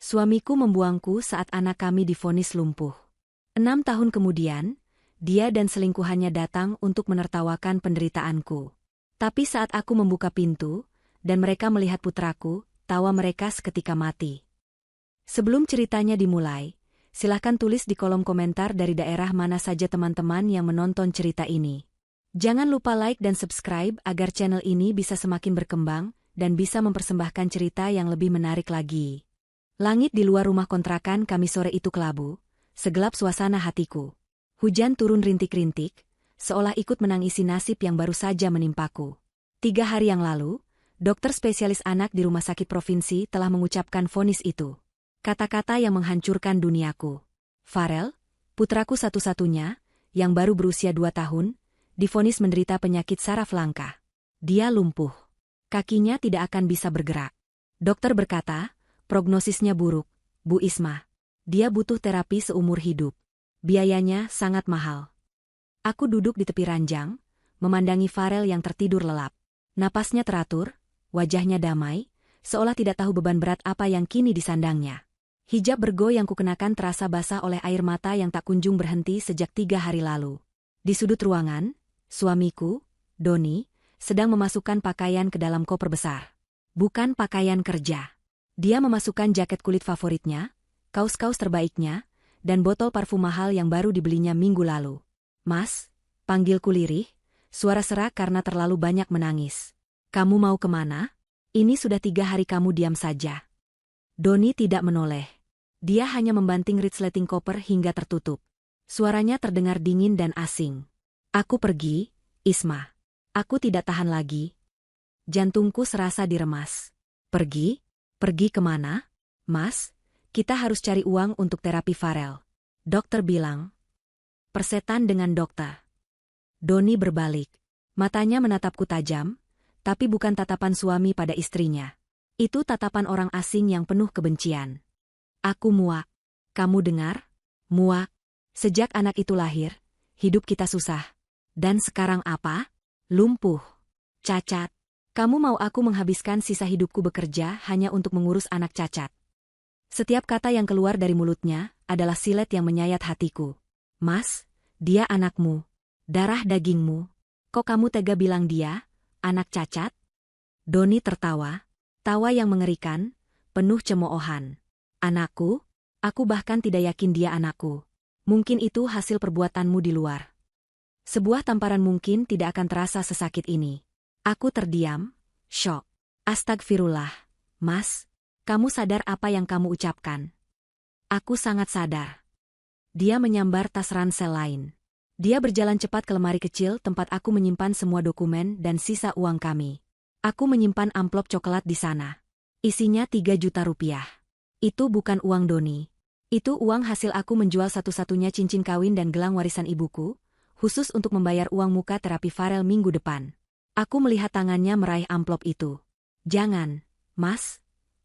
Suamiku membuangku saat anak kami divonis lumpuh. 6 tahun kemudian, dia dan selingkuhannya datang untuk menertawakan penderitaanku. Tapi saat aku membuka pintu, dan mereka melihat putraku, tawa mereka seketika mati. Sebelum ceritanya dimulai, silahkan tulis di kolom komentar dari daerah mana saja teman-teman yang menonton cerita ini. Jangan lupa like dan subscribe agar channel ini bisa semakin berkembang dan bisa mempersembahkan cerita yang lebih menarik lagi. Langit di luar rumah kontrakan kami sore itu kelabu, segelap suasana hatiku. Hujan turun rintik-rintik, seolah ikut menangisi nasib yang baru saja menimpaku. 3 hari yang lalu, dokter spesialis anak di rumah sakit provinsi telah mengucapkan vonis itu. Kata-kata yang menghancurkan duniaku. Farel, putraku satu-satunya, yang baru berusia 2 tahun, divonis menderita penyakit saraf langka. Dia lumpuh. Kakinya tidak akan bisa bergerak. Dokter berkata, prognosisnya buruk, Bu Isma. Dia butuh terapi seumur hidup. Biayanya sangat mahal. Aku duduk di tepi ranjang, memandangi Farel yang tertidur lelap. Napasnya teratur, wajahnya damai, seolah tidak tahu beban berat apa yang kini disandangnya. Hijab bergo yang kukenakan terasa basah oleh air mata yang tak kunjung berhenti sejak 3 hari lalu. Di sudut ruangan, suamiku, Doni, sedang memasukkan pakaian ke dalam koper besar. Bukan pakaian kerja. Dia memasukkan jaket kulit favoritnya, kaos-kaos terbaiknya, dan botol parfum mahal yang baru dibelinya minggu lalu. Mas, panggilku lirih, suara serak karena terlalu banyak menangis. Kamu mau kemana? Ini sudah 3 hari kamu diam saja. Doni tidak menoleh. Dia hanya membanting resleting koper hingga tertutup. Suaranya terdengar dingin dan asing. Aku pergi, Isma. Aku tidak tahan lagi. Jantungku serasa diremas. Pergi? Pergi kemana? Mas, kita harus cari uang untuk terapi Farel. Dokter bilang. Persetan dengan dokter. Doni berbalik. Matanya menatapku tajam, tapi bukan tatapan suami pada istrinya. Itu tatapan orang asing yang penuh kebencian. Aku muak. Kamu dengar? Muak. Sejak anak itu lahir, hidup kita susah. Dan sekarang apa? Lumpuh. Cacat. Kamu mau aku menghabiskan sisa hidupku bekerja hanya untuk mengurus anak cacat? Setiap kata yang keluar dari mulutnya adalah silet yang menyayat hatiku. Mas, dia anakmu. Darah dagingmu. Kok kamu tega bilang dia, anak cacat? Doni tertawa, tawa yang mengerikan, penuh cemoohan. Anakku? Aku bahkan tidak yakin dia anakku. Mungkin itu hasil perbuatanmu di luar. Sebuah tamparan mungkin tidak akan terasa sesakit ini. Aku terdiam, syok. Astagfirullah, Mas, kamu sadar apa yang kamu ucapkan? Aku sangat sadar. Dia menyambar tas ransel lain. Dia berjalan cepat ke lemari kecil tempat aku menyimpan semua dokumen dan sisa uang kami. Aku menyimpan amplop coklat di sana. Isinya 3 juta rupiah. Itu bukan uang Doni. Itu uang hasil aku menjual satu-satunya cincin kawin dan gelang warisan ibuku, khusus untuk membayar uang muka terapi Farel minggu depan. Aku melihat tangannya meraih amplop itu. Jangan, Mas.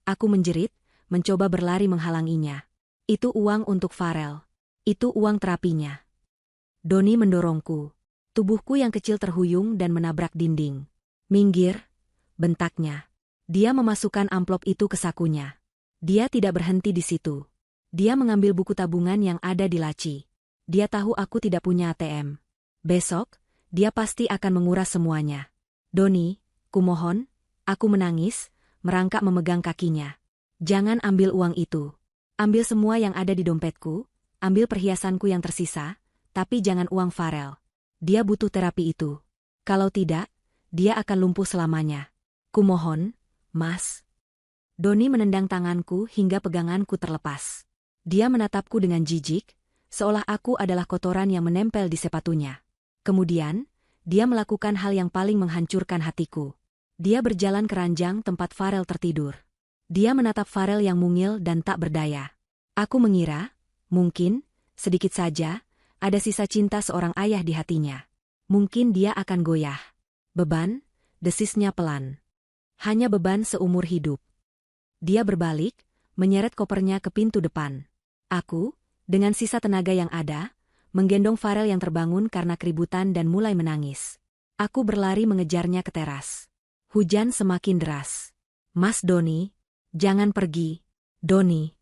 Aku menjerit, mencoba berlari menghalanginya. Itu uang untuk Farel. Itu uang terapinya. Doni mendorongku. Tubuhku yang kecil terhuyung dan menabrak dinding. Minggir, bentaknya. Dia memasukkan amplop itu ke sakunya. Dia tidak berhenti di situ. Dia mengambil buku tabungan yang ada di laci. Dia tahu aku tidak punya ATM. Besok, dia pasti akan menguras semuanya. Doni, kumohon, aku menangis, merangkak memegang kakinya. Jangan ambil uang itu. Ambil semua yang ada di dompetku, ambil perhiasanku yang tersisa, tapi jangan uang Farel. Dia butuh terapi itu. Kalau tidak, dia akan lumpuh selamanya. Kumohon, Mas. Doni menendang tanganku hingga peganganku terlepas. Dia menatapku dengan jijik, seolah aku adalah kotoran yang menempel di sepatunya. Kemudian, dia melakukan hal yang paling menghancurkan hatiku. Dia berjalan ke ranjang tempat Farel tertidur. Dia menatap Farel yang mungil dan tak berdaya. Aku mengira, mungkin, sedikit saja, ada sisa cinta seorang ayah di hatinya. Mungkin dia akan goyah. Beban, desisnya pelan. Hanya beban seumur hidup. Dia berbalik, menyeret kopernya ke pintu depan. Aku, dengan sisa tenaga yang ada, menggendong Farel yang terbangun karena keributan dan mulai menangis. Aku berlari mengejarnya ke teras. Hujan semakin deras. Mas Doni, jangan pergi. Doni,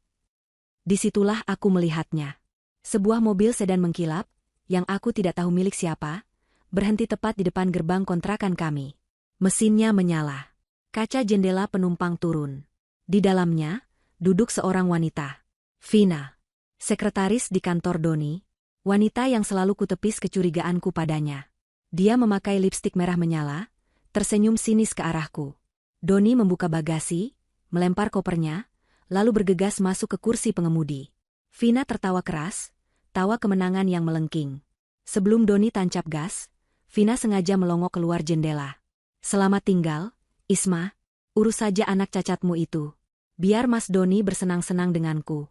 Disitulah aku melihatnya. Sebuah mobil sedan mengkilap, yang aku tidak tahu milik siapa, berhenti tepat di depan gerbang kontrakan kami. Mesinnya menyala. Kaca jendela penumpang turun. Di dalamnya, duduk seorang wanita. Vina. Sekretaris di kantor Doni. Wanita yang selalu kutepis kecurigaanku padanya. Dia memakai lipstik merah menyala, tersenyum sinis ke arahku. Doni membuka bagasi, melempar kopernya, lalu bergegas masuk ke kursi pengemudi. Vina tertawa keras, tawa kemenangan yang melengking. Sebelum Doni tancap gas, Vina sengaja melongok keluar jendela. Selamat tinggal, Isma. Urus saja anak cacatmu itu. Biar Mas Doni bersenang-senang denganku.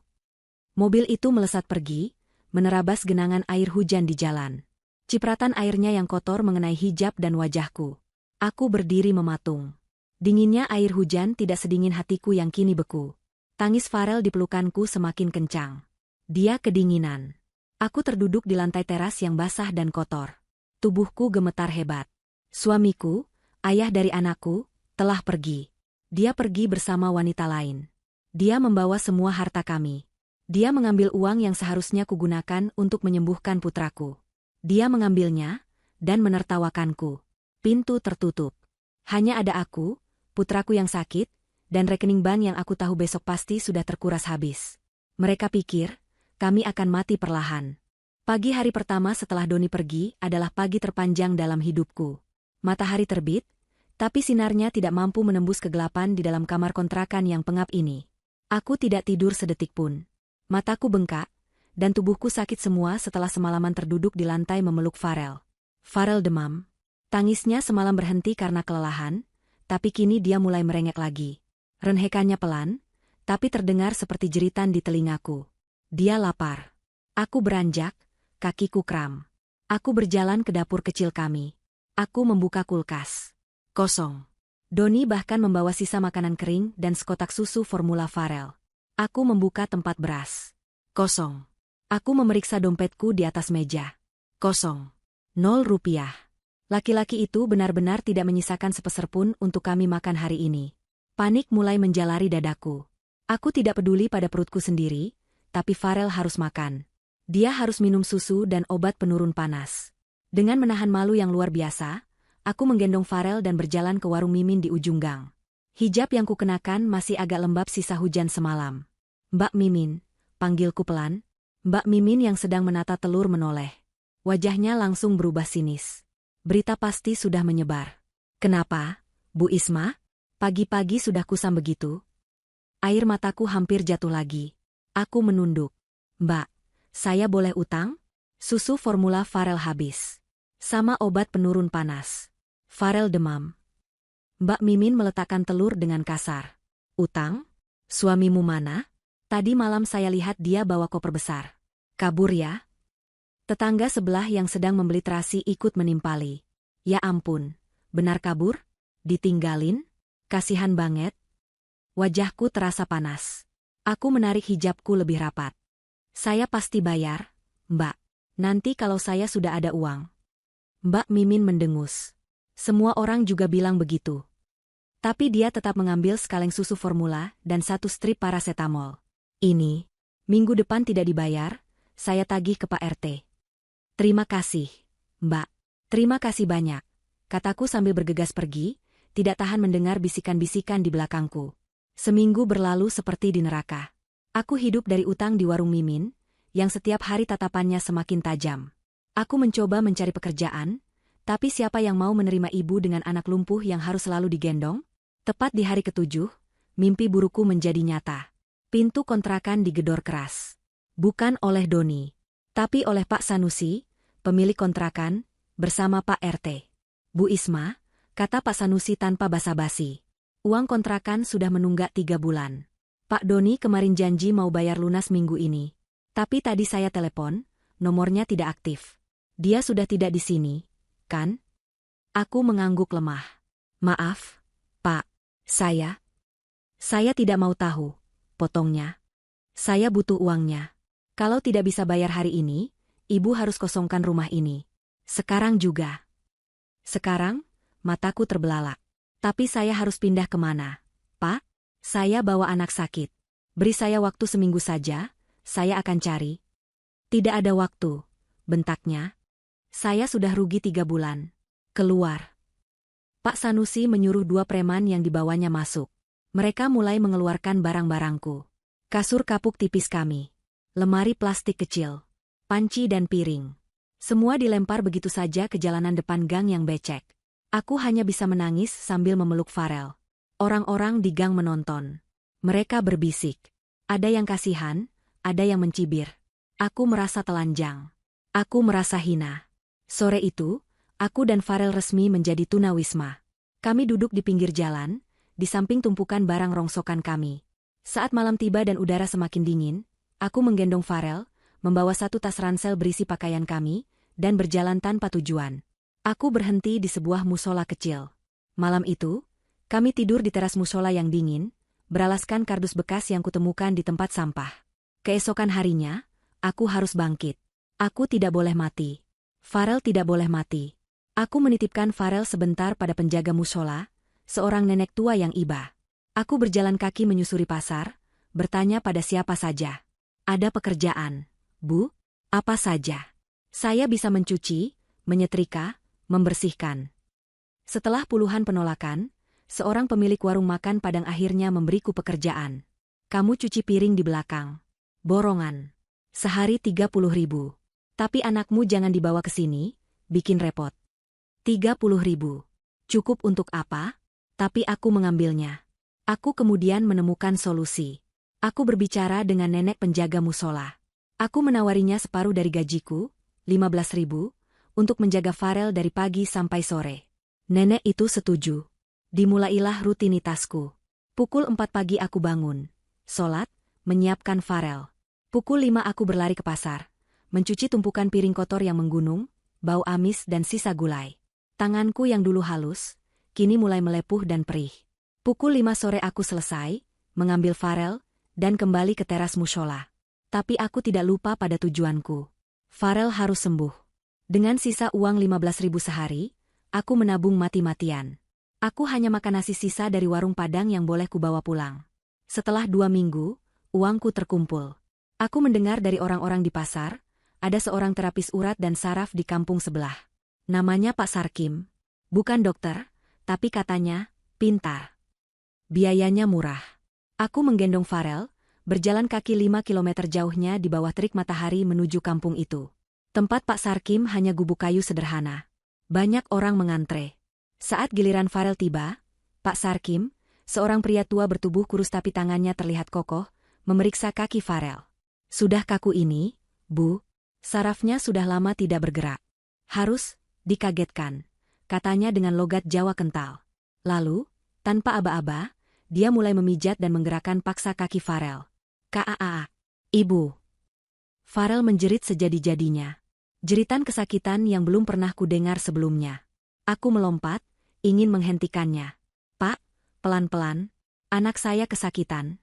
Mobil itu melesat pergi, menerabas genangan air hujan di jalan. Cipratan airnya yang kotor mengenai hijab dan wajahku. Aku berdiri mematung. Dinginnya air hujan tidak sedingin hatiku yang kini beku. Tangis Farel di pelukanku semakin kencang. Dia kedinginan. Aku terduduk di lantai teras yang basah dan kotor. Tubuhku gemetar hebat. Suamiku, ayah dari anakku, telah pergi. Dia pergi bersama wanita lain. Dia membawa semua harta kami. Dia mengambil uang yang seharusnya kugunakan untuk menyembuhkan putraku. Dia mengambilnya, dan menertawakanku. Pintu tertutup. Hanya ada aku, putraku yang sakit, dan rekening bank yang aku tahu besok pasti sudah terkuras habis. Mereka pikir, kami akan mati perlahan. Pagi hari pertama setelah Doni pergi adalah pagi terpanjang dalam hidupku. Matahari terbit, tapi sinarnya tidak mampu menembus kegelapan di dalam kamar kontrakan yang pengap ini. Aku tidak tidur sedetik pun. Mataku bengkak, dan tubuhku sakit semua setelah semalaman terduduk di lantai memeluk Farel. Farel demam. Tangisnya semalam berhenti karena kelelahan, tapi kini dia mulai merengek lagi. Renhekannya pelan, tapi terdengar seperti jeritan di telingaku. Dia lapar. Aku beranjak, kakiku kram. Aku berjalan ke dapur kecil kami. Aku membuka kulkas. Kosong. Doni bahkan membawa sisa makanan kering dan sekotak susu formula Farel. Aku membuka tempat beras. Kosong. Aku memeriksa dompetku di atas meja. Kosong. 0 rupiah. Laki-laki itu benar-benar tidak menyisakan sepeser pun untuk kami makan hari ini. Panik mulai menjalari dadaku. Aku tidak peduli pada perutku sendiri, tapi Farel harus makan. Dia harus minum susu dan obat penurun panas. Dengan menahan malu yang luar biasa, aku menggendong Farel dan berjalan ke warung Mimin di ujung gang. Hijab yang kukenakan masih agak lembab sisa hujan semalam. Mbak Mimin, panggilku pelan. Mbak Mimin yang sedang menata telur menoleh. Wajahnya langsung berubah sinis. Berita pasti sudah menyebar. Kenapa, Bu Isma? Pagi-pagi sudah kusam begitu? Air mataku hampir jatuh lagi. Aku menunduk. Mbak, saya boleh utang? Susu formula Farel habis. Sama obat penurun panas. Farel demam. Mbak Mimin meletakkan telur dengan kasar. Utang? Suamimu mana? Tadi malam saya lihat dia bawa koper besar. Kabur ya? Tetangga sebelah yang sedang membeli terasi ikut menimpali. Ya ampun, benar kabur? Ditinggalin? Kasihan banget. Wajahku terasa panas. Aku menarik hijabku lebih rapat. Saya pasti bayar, Mbak. Nanti kalau saya sudah ada uang. Mbak Mimin mendengus. Semua orang juga bilang begitu. Tapi dia tetap mengambil sekaleng susu formula dan 1 strip paracetamol. Ini, minggu depan tidak dibayar, saya tagih ke Pak RT. Terima kasih, Mbak. Terima kasih banyak, kataku sambil bergegas pergi, tidak tahan mendengar bisikan-bisikan di belakangku. Seminggu berlalu seperti di neraka. Aku hidup dari utang di warung Mimin, yang setiap hari tatapannya semakin tajam. Aku mencoba mencari pekerjaan, tapi siapa yang mau menerima ibu dengan anak lumpuh yang harus selalu digendong? Tepat di hari ke-7, mimpi burukku menjadi nyata. Pintu kontrakan digedor keras. Bukan oleh Doni, tapi oleh Pak Sanusi, pemilik kontrakan, bersama Pak RT. Bu Isma, kata Pak Sanusi tanpa basa-basi. Uang kontrakan sudah menunggak 3 bulan. Pak Doni kemarin janji mau bayar lunas minggu ini. Tapi tadi saya telepon, nomornya tidak aktif. Dia sudah tidak di sini, kan? Aku mengangguk lemah. Maaf, Pak. Saya tidak mau tahu, potongnya. Saya butuh uangnya. Kalau tidak bisa bayar hari ini, Ibu harus kosongkan rumah ini. Sekarang juga. Sekarang, mataku terbelalak. Tapi saya harus pindah kemana? Pak, saya bawa anak sakit. Beri saya waktu seminggu saja, saya akan cari. Tidak ada waktu, bentaknya. Saya sudah rugi 3 bulan. Keluar. Pak Sanusi menyuruh 2 preman yang dibawanya masuk. Mereka mulai mengeluarkan barang-barangku. Kasur kapuk tipis kami. Lemari plastik kecil. Panci dan piring. Semua dilempar begitu saja ke jalanan depan gang yang becek. Aku hanya bisa menangis sambil memeluk Farel. Orang-orang di gang menonton. Mereka berbisik. Ada yang kasihan, ada yang mencibir. Aku merasa telanjang. Aku merasa hina. Sore itu, aku dan Farel resmi menjadi tunawisma. Kami duduk di pinggir jalan, di samping tumpukan barang rongsokan kami. Saat malam tiba dan udara semakin dingin, aku menggendong Farel, membawa 1 tas ransel berisi pakaian kami, dan berjalan tanpa tujuan. Aku berhenti di sebuah musola kecil. Malam itu, kami tidur di teras musola yang dingin, beralaskan kardus bekas yang kutemukan di tempat sampah. Keesokan harinya, aku harus bangkit. Aku tidak boleh mati. Farel tidak boleh mati. Aku menitipkan Farel sebentar pada penjaga musola, seorang nenek tua yang iba. Aku berjalan kaki menyusuri pasar, bertanya pada siapa saja. Ada pekerjaan, Bu? Apa saja? Saya bisa mencuci, menyetrika, membersihkan. Setelah puluhan penolakan, seorang pemilik warung makan Padang akhirnya memberiku pekerjaan. Kamu cuci piring di belakang. Borongan. Sehari 30.000. Tapi anakmu jangan dibawa ke sini, bikin repot. 30.000. Cukup untuk apa? Tapi aku mengambilnya. Aku kemudian menemukan solusi. Aku berbicara dengan nenek penjaga musola. Aku menawarinya separuh dari gajiku, 15.000, untuk menjaga Farel dari pagi sampai sore. Nenek itu setuju. Dimulailah rutinitasku. Pukul 4 pagi aku bangun, sholat, menyiapkan Farel. Pukul 5 aku berlari ke pasar, mencuci tumpukan piring kotor yang menggunung, bau amis dan sisa gulai. Tanganku yang dulu halus, kini mulai melepuh dan perih. Pukul 5 sore aku selesai, mengambil Farel, dan kembali ke teras mushola. Tapi aku tidak lupa pada tujuanku. Farel harus sembuh. Dengan sisa uang 15.000 sehari, aku menabung mati-matian. Aku hanya makan nasi sisa dari warung Padang yang boleh kubawa pulang. Setelah 2 minggu, uangku terkumpul. Aku mendengar dari orang-orang di pasar, ada seorang terapis urat dan saraf di kampung sebelah. Namanya Pak Sarkim. Bukan dokter, tapi katanya, pintar. Biayanya murah. Aku menggendong Farel, berjalan kaki 5 kilometer jauhnya di bawah terik matahari menuju kampung itu. Tempat Pak Sarkim hanya gubuk kayu sederhana. Banyak orang mengantre. Saat giliran Farel tiba, Pak Sarkim, seorang pria tua bertubuh kurus tapi tangannya terlihat kokoh, memeriksa kaki Farel. Sudah kaku ini, Bu. Sarafnya sudah lama tidak bergerak. Harus dikagetkan, katanya dengan logat Jawa kental. Lalu, tanpa aba-aba, dia mulai memijat dan menggerakkan paksa kaki Farel. Kaa, Ibu. Farel menjerit sejadi-jadinya. Jeritan kesakitan yang belum pernah kudengar sebelumnya. Aku melompat, ingin menghentikannya. Pak, pelan-pelan, anak saya kesakitan.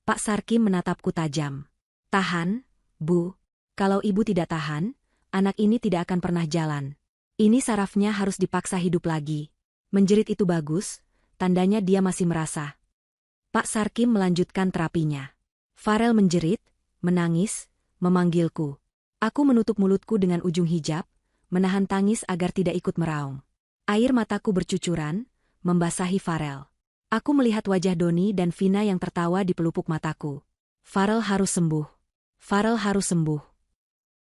Pak Sarkim menatapku tajam. Tahan, Bu. Kalau ibu tidak tahan, anak ini tidak akan pernah jalan. Ini sarafnya harus dipaksa hidup lagi. Menjerit itu bagus, tandanya dia masih merasa. Pak Sarkim melanjutkan terapinya. Farel menjerit, menangis, memanggilku. Aku menutup mulutku dengan ujung hijab, menahan tangis agar tidak ikut meraung. Air mataku bercucuran, membasahi Farel. Aku melihat wajah Doni dan Vina yang tertawa di pelupuk mataku. Farel harus sembuh. Farel harus sembuh.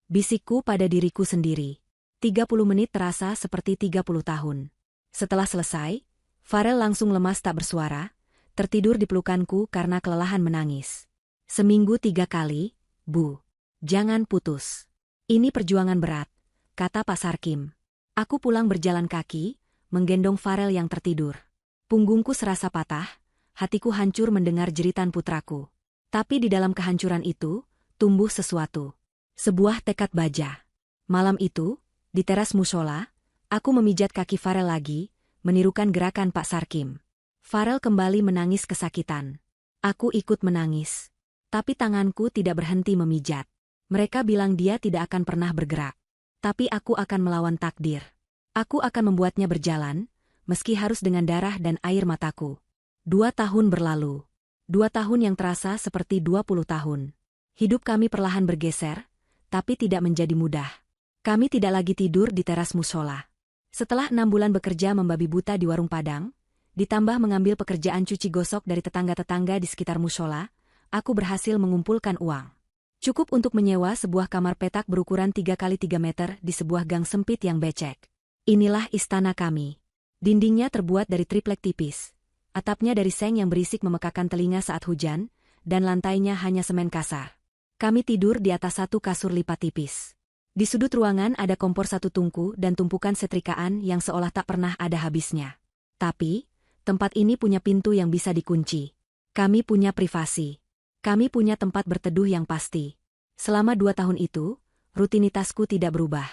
Bisikku pada diriku sendiri. 30 menit terasa seperti 30 tahun. Setelah selesai, Farel langsung lemas tak bersuara, tertidur di pelukanku karena kelelahan menangis. Seminggu 3 kali, Bu. Jangan putus. Ini perjuangan berat, kata Pak Sarkim. Aku pulang berjalan kaki, menggendong Farel yang tertidur. Punggungku serasa patah, hatiku hancur mendengar jeritan putraku. Tapi di dalam kehancuran itu, tumbuh sesuatu. Sebuah tekad baja. Malam itu, di teras mushola, aku memijat kaki Farel lagi, menirukan gerakan Pak Sarkim. Farel kembali menangis kesakitan. Aku ikut menangis. Tapi tanganku tidak berhenti memijat. Mereka bilang dia tidak akan pernah bergerak. Tapi aku akan melawan takdir. Aku akan membuatnya berjalan, meski harus dengan darah dan air mataku. 2 tahun berlalu. 2 tahun yang terasa seperti 20 tahun. Hidup kami perlahan bergeser, tapi tidak menjadi mudah. Kami tidak lagi tidur di teras musola. Setelah 6 bulan bekerja membabi buta di warung Padang, ditambah mengambil pekerjaan cuci gosok dari tetangga-tetangga di sekitar musola, aku berhasil mengumpulkan uang. Cukup untuk menyewa sebuah kamar petak berukuran 3 kali 3 meter di sebuah gang sempit yang becek. Inilah istana kami. Dindingnya terbuat dari triplek tipis. Atapnya dari seng yang berisik memekakan telinga saat hujan, dan lantainya hanya semen kasar. Kami tidur di atas satu kasur lipat tipis. Di sudut ruangan ada kompor satu tungku dan tumpukan setrikaan yang seolah tak pernah ada habisnya. Tapi, tempat ini punya pintu yang bisa dikunci. Kami punya privasi. Kami punya tempat berteduh yang pasti. Selama 2 tahun itu, rutinitasku tidak berubah.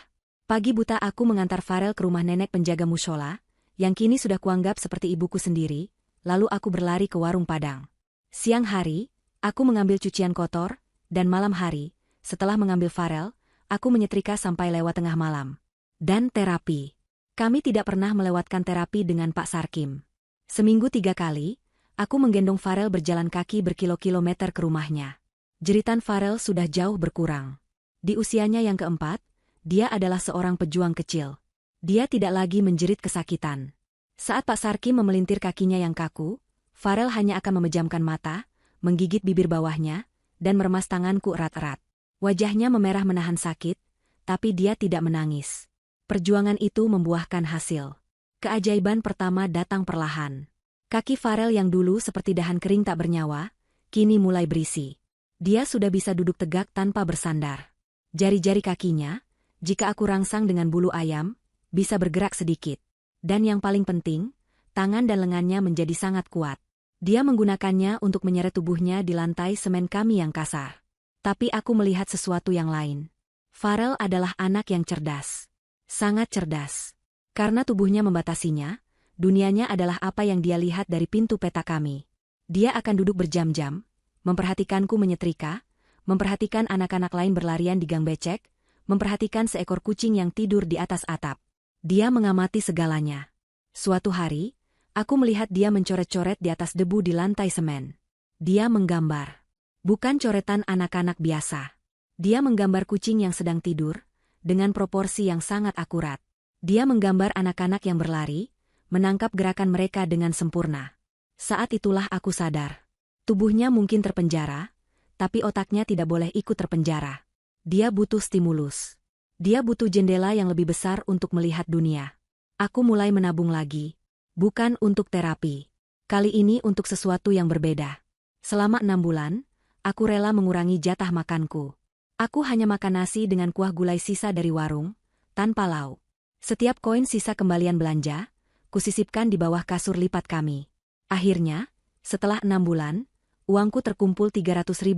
Pagi buta aku mengantar Farel ke rumah nenek penjaga musola, yang kini sudah kuanggap seperti ibuku sendiri, lalu aku berlari ke warung Padang. Siang hari, aku mengambil cucian kotor, dan malam hari, setelah mengambil Farel, aku menyetrika sampai lewat tengah malam. Dan terapi. Kami tidak pernah melewatkan terapi dengan Pak Sarkim. Seminggu 3 kali, aku menggendong Farel berjalan kaki berkilo-kilometer ke rumahnya. Jeritan Farel sudah jauh berkurang. Di usianya yang keempat, dia adalah seorang pejuang kecil. Dia tidak lagi menjerit kesakitan. Saat Pak Sarkim memelintir kakinya yang kaku, Farel hanya akan memejamkan mata, menggigit bibir bawahnya, dan meremas tanganku erat-erat. Wajahnya memerah menahan sakit, tapi dia tidak menangis. Perjuangan itu membuahkan hasil. Keajaiban pertama datang perlahan. Kaki Farel yang dulu seperti dahan kering tak bernyawa, kini mulai berisi. Dia sudah bisa duduk tegak tanpa bersandar. Jari-jari kakinya, jika aku rangsang dengan bulu ayam, bisa bergerak sedikit. Dan yang paling penting, tangan dan lengannya menjadi sangat kuat. Dia menggunakannya untuk menyeret tubuhnya di lantai semen kami yang kasar. Tapi aku melihat sesuatu yang lain. Farel adalah anak yang cerdas. Sangat cerdas. Karena tubuhnya membatasinya, dunianya adalah apa yang dia lihat dari pintu peta kami. Dia akan duduk berjam-jam, memperhatikanku menyetrika, memperhatikan anak-anak lain berlarian di gang becek, memperhatikan seekor kucing yang tidur di atas atap. Dia mengamati segalanya. Suatu hari, aku melihat dia mencoret-coret di atas debu di lantai semen. Dia menggambar. Bukan coretan anak-anak biasa. Dia menggambar kucing yang sedang tidur, dengan proporsi yang sangat akurat. Dia menggambar anak-anak yang berlari, menangkap gerakan mereka dengan sempurna. Saat itulah aku sadar. Tubuhnya mungkin terpenjara, tapi otaknya tidak boleh ikut terpenjara. Dia butuh stimulus. Dia butuh jendela yang lebih besar untuk melihat dunia. Aku mulai menabung lagi. Bukan untuk terapi. Kali ini untuk sesuatu yang berbeda. Selama 6 bulan, aku rela mengurangi jatah makanku. Aku hanya makan nasi dengan kuah gulai sisa dari warung, tanpa lauk. Setiap koin sisa kembalian belanja, kusisipkan di bawah kasur lipat kami. Akhirnya, setelah 6 bulan, uangku terkumpul Rp300.000.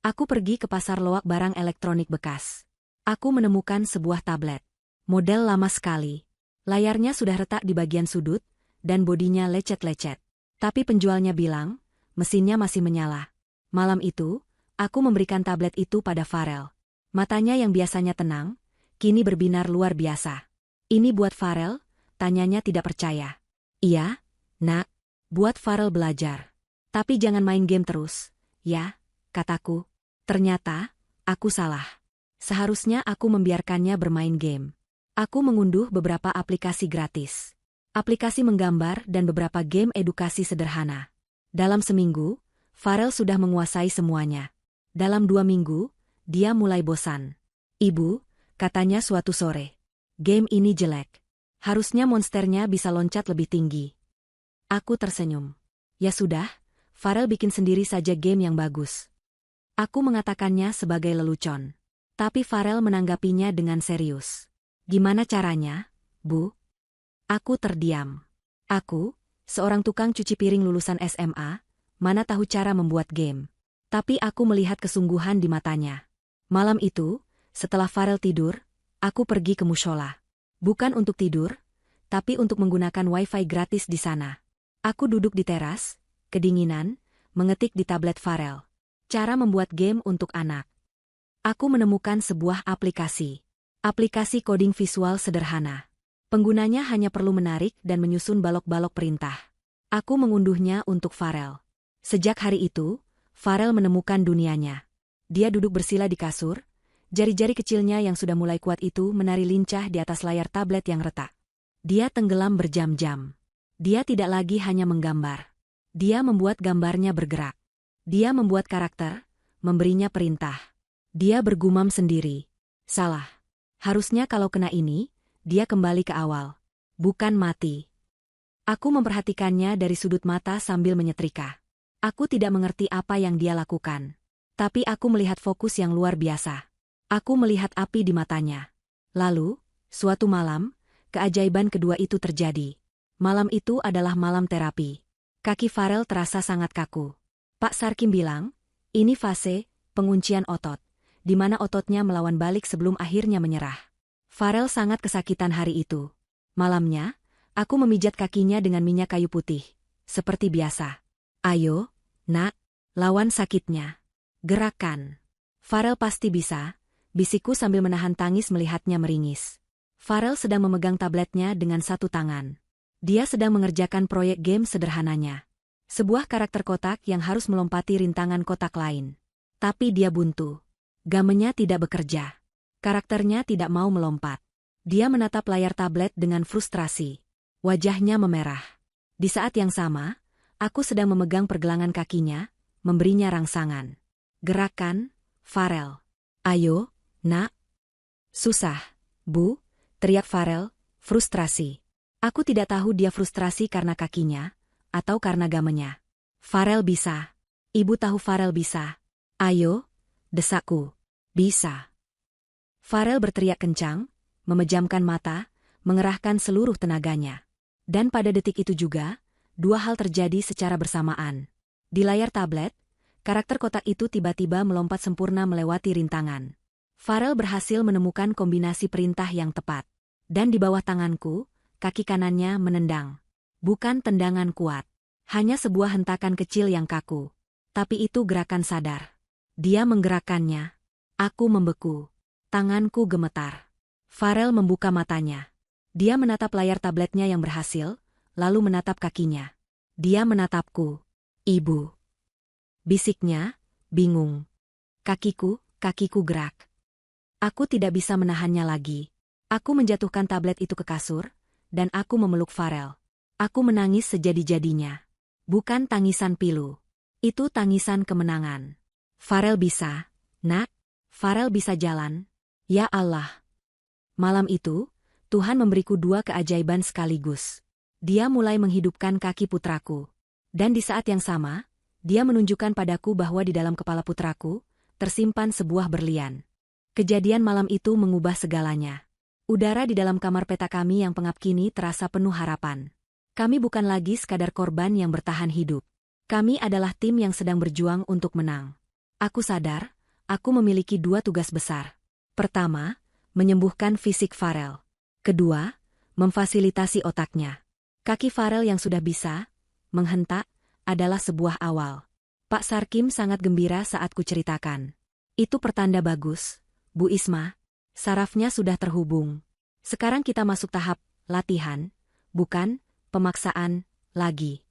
Aku pergi ke pasar loak barang elektronik bekas. Aku menemukan sebuah tablet. Model lama sekali. Layarnya sudah retak di bagian sudut, dan bodinya lecet-lecet. Tapi penjualnya bilang, mesinnya masih menyala. Malam itu, aku memberikan tablet itu pada Farel. Matanya yang biasanya tenang, kini berbinar luar biasa. Ini buat Farel, tanyanya tidak percaya. Iya, nak, buat Farel belajar. Tapi jangan main game terus, ya, kataku. Ternyata, aku salah. Seharusnya aku membiarkannya bermain game. Aku mengunduh beberapa aplikasi gratis. Aplikasi menggambar dan beberapa game edukasi sederhana. Dalam seminggu, Farel sudah menguasai semuanya. Dalam 2 minggu, dia mulai bosan. Ibu, katanya suatu sore. Game ini jelek. Harusnya monsternya bisa loncat lebih tinggi. Aku tersenyum. Ya sudah, Farel bikin sendiri saja game yang bagus. Aku mengatakannya sebagai lelucon. Tapi Farel menanggapinya dengan serius. Gimana caranya, Bu? Aku terdiam. Aku, seorang tukang cuci piring lulusan SMA, mana tahu cara membuat game. Tapi aku melihat kesungguhan di matanya. Malam itu, setelah Farel tidur, aku pergi ke mushola. Bukan untuk tidur, tapi untuk menggunakan wifi gratis di sana. Aku duduk di teras, kedinginan, mengetik di tablet Farel. Cara membuat game untuk anak. Aku menemukan sebuah aplikasi. Aplikasi coding visual sederhana. Penggunanya hanya perlu menarik dan menyusun balok-balok perintah. Aku mengunduhnya untuk Farel. Sejak hari itu, Farel menemukan dunianya. Dia duduk bersila di kasur, jari-jari kecilnya yang sudah mulai kuat itu menari lincah di atas layar tablet yang retak. Dia tenggelam berjam-jam. Dia tidak lagi hanya menggambar. Dia membuat gambarnya bergerak. Dia membuat karakter, memberinya perintah. Dia bergumam sendiri. Salah. Harusnya kalau kena ini, dia kembali ke awal. Bukan mati. Aku memperhatikannya dari sudut mata sambil menyetrika. Aku tidak mengerti apa yang dia lakukan. Tapi aku melihat fokus yang luar biasa. Aku melihat api di matanya. Lalu, suatu malam, keajaiban kedua itu terjadi. Malam itu adalah malam terapi. Kaki Farel terasa sangat kaku. Pak Sarkim bilang, ini fase penguncian otot, di mana ototnya melawan balik sebelum akhirnya menyerah. Farel sangat kesakitan hari itu. Malamnya, aku memijat kakinya dengan minyak kayu putih, seperti biasa. Ayo, nak, lawan sakitnya. Gerakan. Farel pasti bisa, bisikku sambil menahan tangis melihatnya meringis. Farel sedang memegang tabletnya dengan satu tangan. Dia sedang mengerjakan proyek game sederhananya. Sebuah karakter kotak yang harus melompati rintangan kotak lain. Tapi dia buntu. Gamenya tidak bekerja. Karakternya tidak mau melompat. Dia menatap layar tablet dengan frustrasi. Wajahnya memerah. Di saat yang sama, aku sedang memegang pergelangan kakinya, memberinya rangsangan. Gerakan, Farel. Ayo, nak. Susah, Bu, teriak Farel, frustrasi. Aku tidak tahu dia frustrasi karena kakinya, atau karena gamenya. Farel bisa. Ibu tahu Farel bisa. Ayo, desakku. Bisa. Farel berteriak kencang, memejamkan mata, mengerahkan seluruh tenaganya. Dan pada detik itu juga, dua hal terjadi secara bersamaan. Di layar tablet, karakter kotak itu tiba-tiba melompat sempurna melewati rintangan. Farel berhasil menemukan kombinasi perintah yang tepat. Dan di bawah tanganku, kaki kanannya menendang. Bukan tendangan kuat. Hanya sebuah hentakan kecil yang kaku. Tapi itu gerakan sadar. Dia menggerakkannya. Aku membeku. Tanganku gemetar. Farel membuka matanya. Dia menatap layar tabletnya yang berhasil, lalu menatap kakinya. Dia menatapku. Ibu. Bisiknya, bingung. Kakiku gerak. Aku tidak bisa menahannya lagi. Aku menjatuhkan tablet itu ke kasur, dan aku memeluk Farel. Aku menangis sejadi-jadinya. Bukan tangisan pilu. Itu tangisan kemenangan. Farel bisa, nak. Farel bisa jalan. Ya Allah. Malam itu, Tuhan memberiku dua keajaiban sekaligus. Dia mulai menghidupkan kaki putraku. Dan di saat yang sama, dia menunjukkan padaku bahwa di dalam kepala putraku, tersimpan sebuah berlian. Kejadian malam itu mengubah segalanya. Udara di dalam kamar peta kami yang pengap kini terasa penuh harapan. Kami bukan lagi sekadar korban yang bertahan hidup. Kami adalah tim yang sedang berjuang untuk menang. Aku sadar, aku memiliki dua tugas besar. Pertama, menyembuhkan fisik Farel. Kedua, memfasilitasi otaknya. Kaki Farel yang sudah bisa menghentak adalah sebuah awal. Pak Sarkim sangat gembira saat ku ceritakan. Itu pertanda bagus, Bu Isma. Sarafnya sudah terhubung. Sekarang kita masuk tahap latihan, bukan pemaksaan lagi.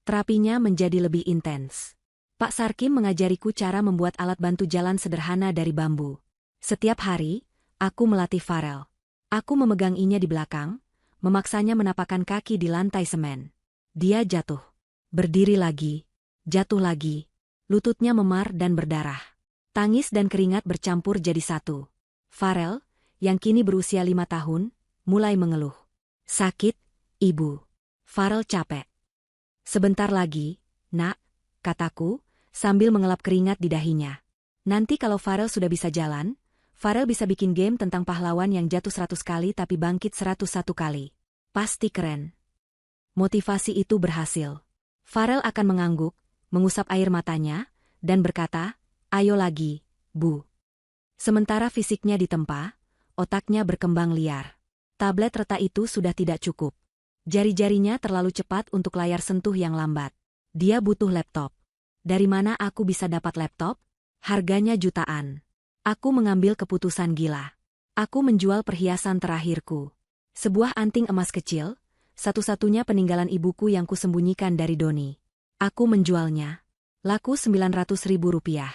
Terapinya menjadi lebih intens. Pak Sarkim mengajariku cara membuat alat bantu jalan sederhana dari bambu. Setiap hari, aku melatih Farel. Aku memeganginya di belakang, memaksanya menapakkan kaki di lantai semen. Dia jatuh. Berdiri lagi. Jatuh lagi. Lututnya memar dan berdarah. Tangis dan keringat bercampur jadi satu. Farel, yang kini berusia 5 tahun, mulai mengeluh. Sakit, Ibu. Farel capek. Sebentar lagi, nak, kataku, sambil mengelap keringat di dahinya. Nanti kalau Farel sudah bisa jalan, Farel bisa bikin game tentang pahlawan yang jatuh 100 kali tapi bangkit 101 kali. Pasti keren. Motivasi itu berhasil. Farel akan mengangguk, mengusap air matanya, dan berkata, ayo lagi, Bu. Sementara fisiknya ditempa, otaknya berkembang liar. Tablet retak itu sudah tidak cukup. Jari-jarinya terlalu cepat untuk layar sentuh yang lambat. Dia butuh laptop. Dari mana aku bisa dapat laptop? Harganya jutaan. Aku mengambil keputusan gila. Aku menjual perhiasan terakhirku. Sebuah anting emas kecil, satu-satunya peninggalan ibuku yang kusembunyikan dari Doni. Aku menjualnya. Laku 900.000 rupiah.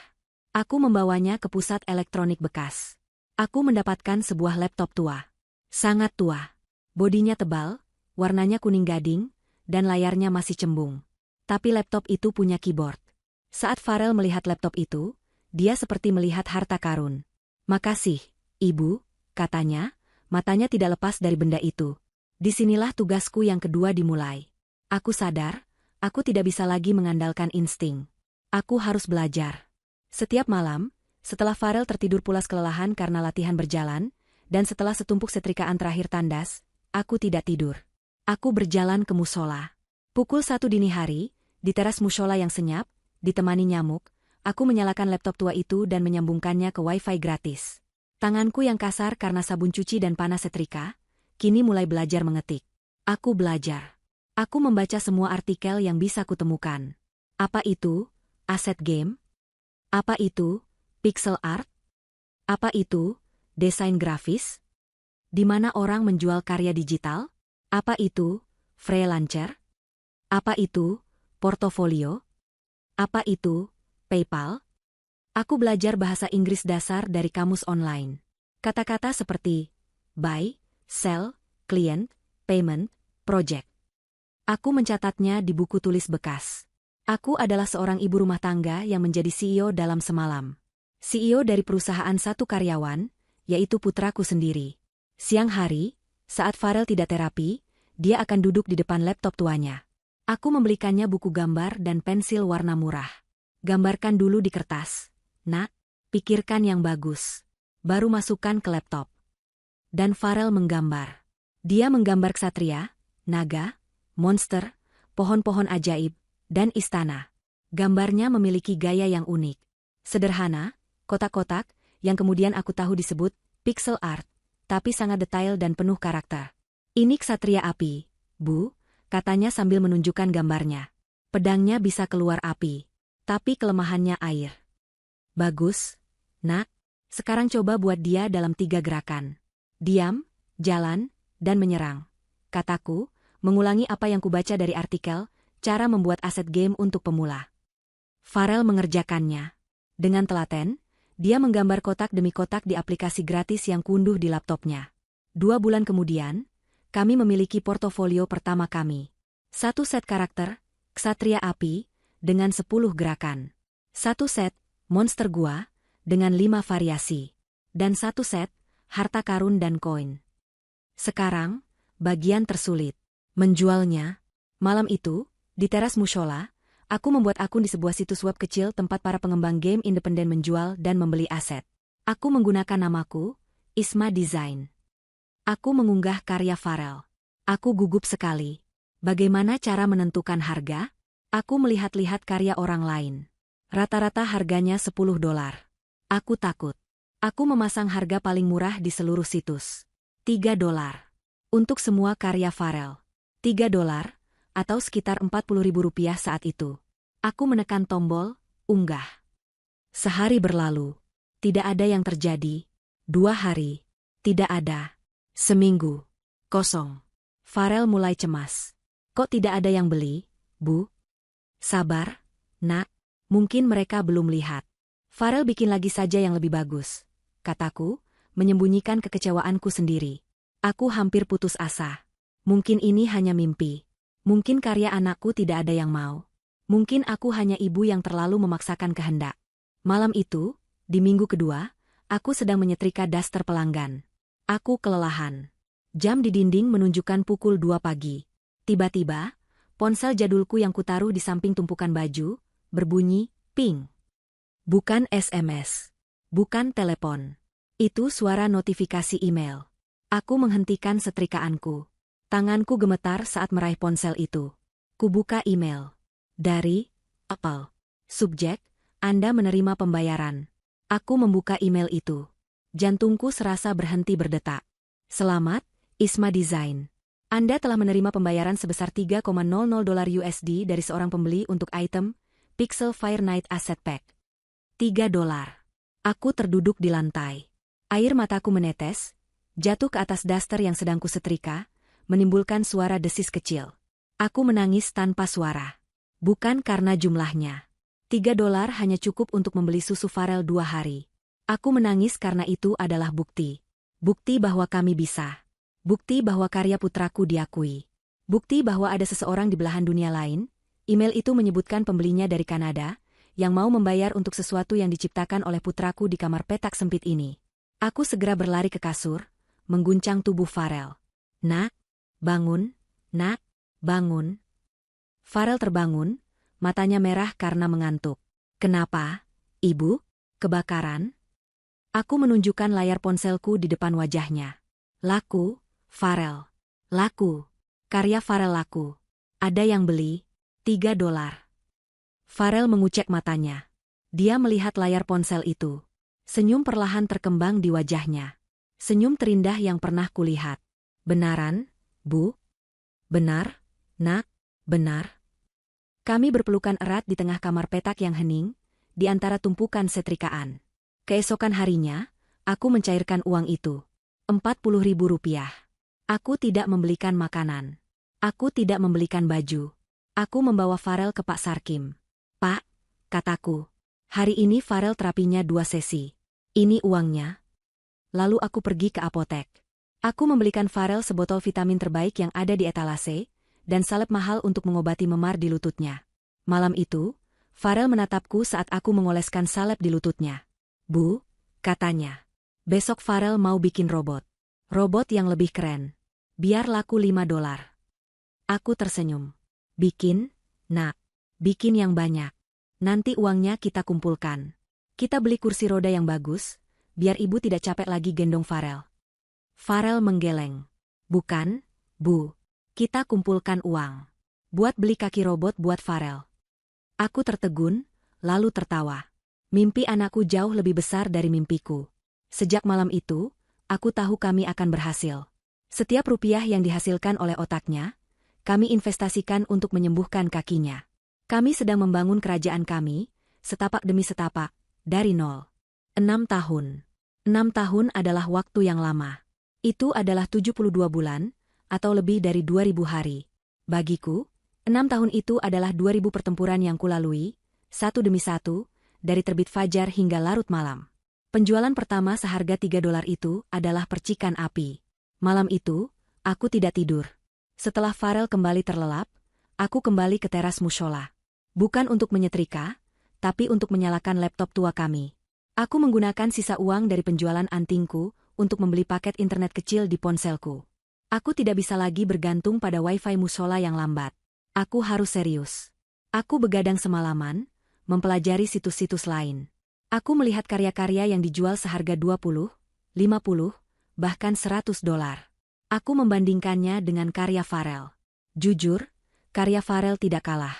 Aku membawanya ke pusat elektronik bekas. Aku mendapatkan sebuah laptop tua. Sangat tua. Bodinya tebal, warnanya kuning gading, dan layarnya masih cembung. Tapi laptop itu punya keyboard. Saat Farel melihat laptop itu, dia seperti melihat harta karun. "Makasih, Ibu," katanya, matanya tidak lepas dari benda itu. Disinilah tugasku yang kedua dimulai. Aku sadar, aku tidak bisa lagi mengandalkan insting. Aku harus belajar. Setiap malam, setelah Farel tertidur pulas kelelahan karena latihan berjalan, dan setelah setumpuk setrikaan terakhir tandas, aku tidak tidur. Aku berjalan ke musola. Pukul 1 dini hari, di teras musola yang senyap, ditemani nyamuk, aku menyalakan laptop tua itu dan menyambungkannya ke wifi gratis. Tanganku yang kasar karena sabun cuci dan panas setrika, kini mulai belajar mengetik. Aku belajar. Aku membaca semua artikel yang bisa kutemukan. Apa itu aset game? Apa itu pixel art? Apa itu desain grafis? Di mana orang menjual karya digital? Apa itu freelancer? Apa itu portofolio? Apa itu PayPal? Aku belajar bahasa Inggris dasar dari kamus online. Kata-kata seperti buy, sell, client, payment, project. Aku mencatatnya di buku tulis bekas. Aku adalah seorang ibu rumah tangga yang menjadi CEO dalam semalam. CEO dari perusahaan satu karyawan, yaitu putraku sendiri. Siang hari, saat Farel tidak terapi, dia akan duduk di depan laptop tuanya. Aku membelikannya buku gambar dan pensil warna murah. "Gambarkan dulu di kertas, Nak. Pikirkan yang bagus. Baru masukkan ke laptop." Dan Farel menggambar. Dia menggambar ksatria, naga, monster, pohon-pohon ajaib, dan istana. Gambarnya memiliki gaya yang unik. Sederhana, kotak-kotak, yang kemudian aku tahu disebut pixel art, tapi sangat detail dan penuh karakter. "Ini ksatria api, Bu," katanya sambil menunjukkan gambarnya. "Pedangnya bisa keluar api, tapi kelemahannya air." "Bagus, Nak. Sekarang coba buat dia dalam 3 gerakan. Diam, jalan, dan menyerang," kataku, mengulangi apa yang kubaca dari artikel, cara membuat aset game untuk pemula. Farel mengerjakannya. Dengan telaten, dia menggambar kotak demi kotak di aplikasi gratis yang kunduh di laptopnya. 2 bulan kemudian, kami memiliki portofolio pertama kami. 1 set karakter, ksatria api, dengan 10 gerakan. 1 set, monster gua, dengan 5 variasi. Dan 1 set, harta karun dan koin. Sekarang, bagian tersulit. Menjualnya. Malam itu, di teras mushola, aku membuat akun di sebuah situs web kecil tempat para pengembang game independen menjual dan membeli aset. Aku menggunakan namaku, Isma Design. Aku mengunggah karya Farel. Aku gugup sekali. Bagaimana cara menentukan harga? Aku melihat-lihat karya orang lain. Rata-rata harganya $10. Aku takut. Aku memasang harga paling murah di seluruh situs. $3. Untuk semua karya Farel. $3, atau sekitar Rp40.000 saat itu. Aku menekan tombol, unggah. Sehari berlalu. Tidak ada yang terjadi. 2 hari. Tidak ada. Seminggu. Kosong. Farel mulai cemas. "Kok tidak ada yang beli, Bu?" "Sabar, Nak. Mungkin mereka belum lihat. Farel bikin lagi saja yang lebih bagus," kataku, menyembunyikan kekecewaanku sendiri. Aku hampir putus asa. Mungkin ini hanya mimpi. Mungkin karya anakku tidak ada yang mau. Mungkin aku hanya ibu yang terlalu memaksakan kehendak. Malam itu, di minggu kedua, aku sedang menyetrika daster pelanggan. Aku kelelahan. Jam di dinding menunjukkan pukul 2 pagi. Tiba-tiba, ponsel jadulku yang kutaruh di samping tumpukan baju, berbunyi, ping. Bukan SMS. Bukan telepon. Itu suara notifikasi email. Aku menghentikan setrikaanku. Tanganku gemetar saat meraih ponsel itu. Kubuka email. Dari Apple. Subjek, Anda menerima pembayaran. Aku membuka email itu. Jantungku serasa berhenti berdetak. "Selamat, Isma Design. Anda telah menerima pembayaran sebesar $3,00 USD dari seorang pembeli untuk item Pixel Fire Night Asset Pack. $3. Aku terduduk di lantai. Air mataku menetes, jatuh ke atas daster yang sedang kusetrika, menimbulkan suara desis kecil. Aku menangis tanpa suara. Bukan karena jumlahnya. $3 hanya cukup untuk membeli susu Farel 2 hari. Aku menangis karena itu adalah bukti. Bukti bahwa kami bisa. Bukti bahwa karya putraku diakui. Bukti bahwa ada seseorang di belahan dunia lain. Email itu menyebutkan pembelinya dari Kanada, yang mau membayar untuk sesuatu yang diciptakan oleh putraku di kamar petak sempit ini. Aku segera berlari ke kasur, mengguncang tubuh Farel. Nak, bangun, nak, bangun. Farel terbangun, matanya merah karena mengantuk. Kenapa, Ibu? Kebakaran? Aku menunjukkan layar ponselku di depan wajahnya. Laku, Farel. Laku. Karya Farel laku. Ada yang beli, $3. Farel mengucek matanya. Dia melihat layar ponsel itu. Senyum perlahan terkembang di wajahnya. Senyum terindah yang pernah kulihat. Benaran, Bu? Benar, nak, benar. Kami berpelukan erat di tengah kamar petak yang hening, di antara tumpukan setrikaan. Keesokan harinya, aku mencairkan uang itu. Rp40.000. Aku tidak membelikan makanan. Aku tidak membelikan baju. Aku membawa Farel ke Pak Sarkim. Pak, kataku. Hari ini Farel terapinya 2 sesi. Ini uangnya. Lalu aku pergi ke apotek. Aku membelikan Farel sebotol vitamin terbaik yang ada di etalase, dan salep mahal untuk mengobati memar di lututnya. Malam itu, Farel menatapku saat aku mengoleskan salep di lututnya. Bu, katanya. Besok Farel mau bikin robot. Robot yang lebih keren. Biar laku $5. Aku tersenyum. Bikin, nak. Bikin yang banyak. Nanti uangnya kita kumpulkan. Kita beli kursi roda yang bagus, biar ibu tidak capek lagi gendong Farel. Farel menggeleng. Bukan, Bu. Kita kumpulkan uang. Buat beli kaki robot buat Farel. Aku tertegun, lalu tertawa. Mimpi anakku jauh lebih besar dari mimpiku. Sejak malam itu, aku tahu kami akan berhasil. Setiap rupiah yang dihasilkan oleh otaknya, kami investasikan untuk menyembuhkan kakinya. Kami sedang membangun kerajaan kami, setapak demi setapak, dari nol. 6 tahun. 6 tahun adalah waktu yang lama. Itu adalah 72 bulan, atau lebih dari 2000 hari. Bagiku, 6 tahun itu adalah 2000 pertempuran yang kulalui, satu demi satu, dari terbit fajar hingga larut malam. Penjualan pertama seharga $3 itu adalah percikan api. Malam itu, aku tidak tidur. Setelah Farel kembali terlelap, aku kembali ke teras mushola. Bukan untuk menyetrika, tapi untuk menyalakan laptop tua kami. Aku menggunakan sisa uang dari penjualan antingku untuk membeli paket internet kecil di ponselku. Aku tidak bisa lagi bergantung pada wifi mushola yang lambat. Aku harus serius. Aku begadang semalaman, mempelajari situs-situs lain. Aku melihat karya-karya yang dijual seharga $20, $50, bahkan $100. Aku membandingkannya dengan karya Farel. Jujur, karya Farel tidak kalah.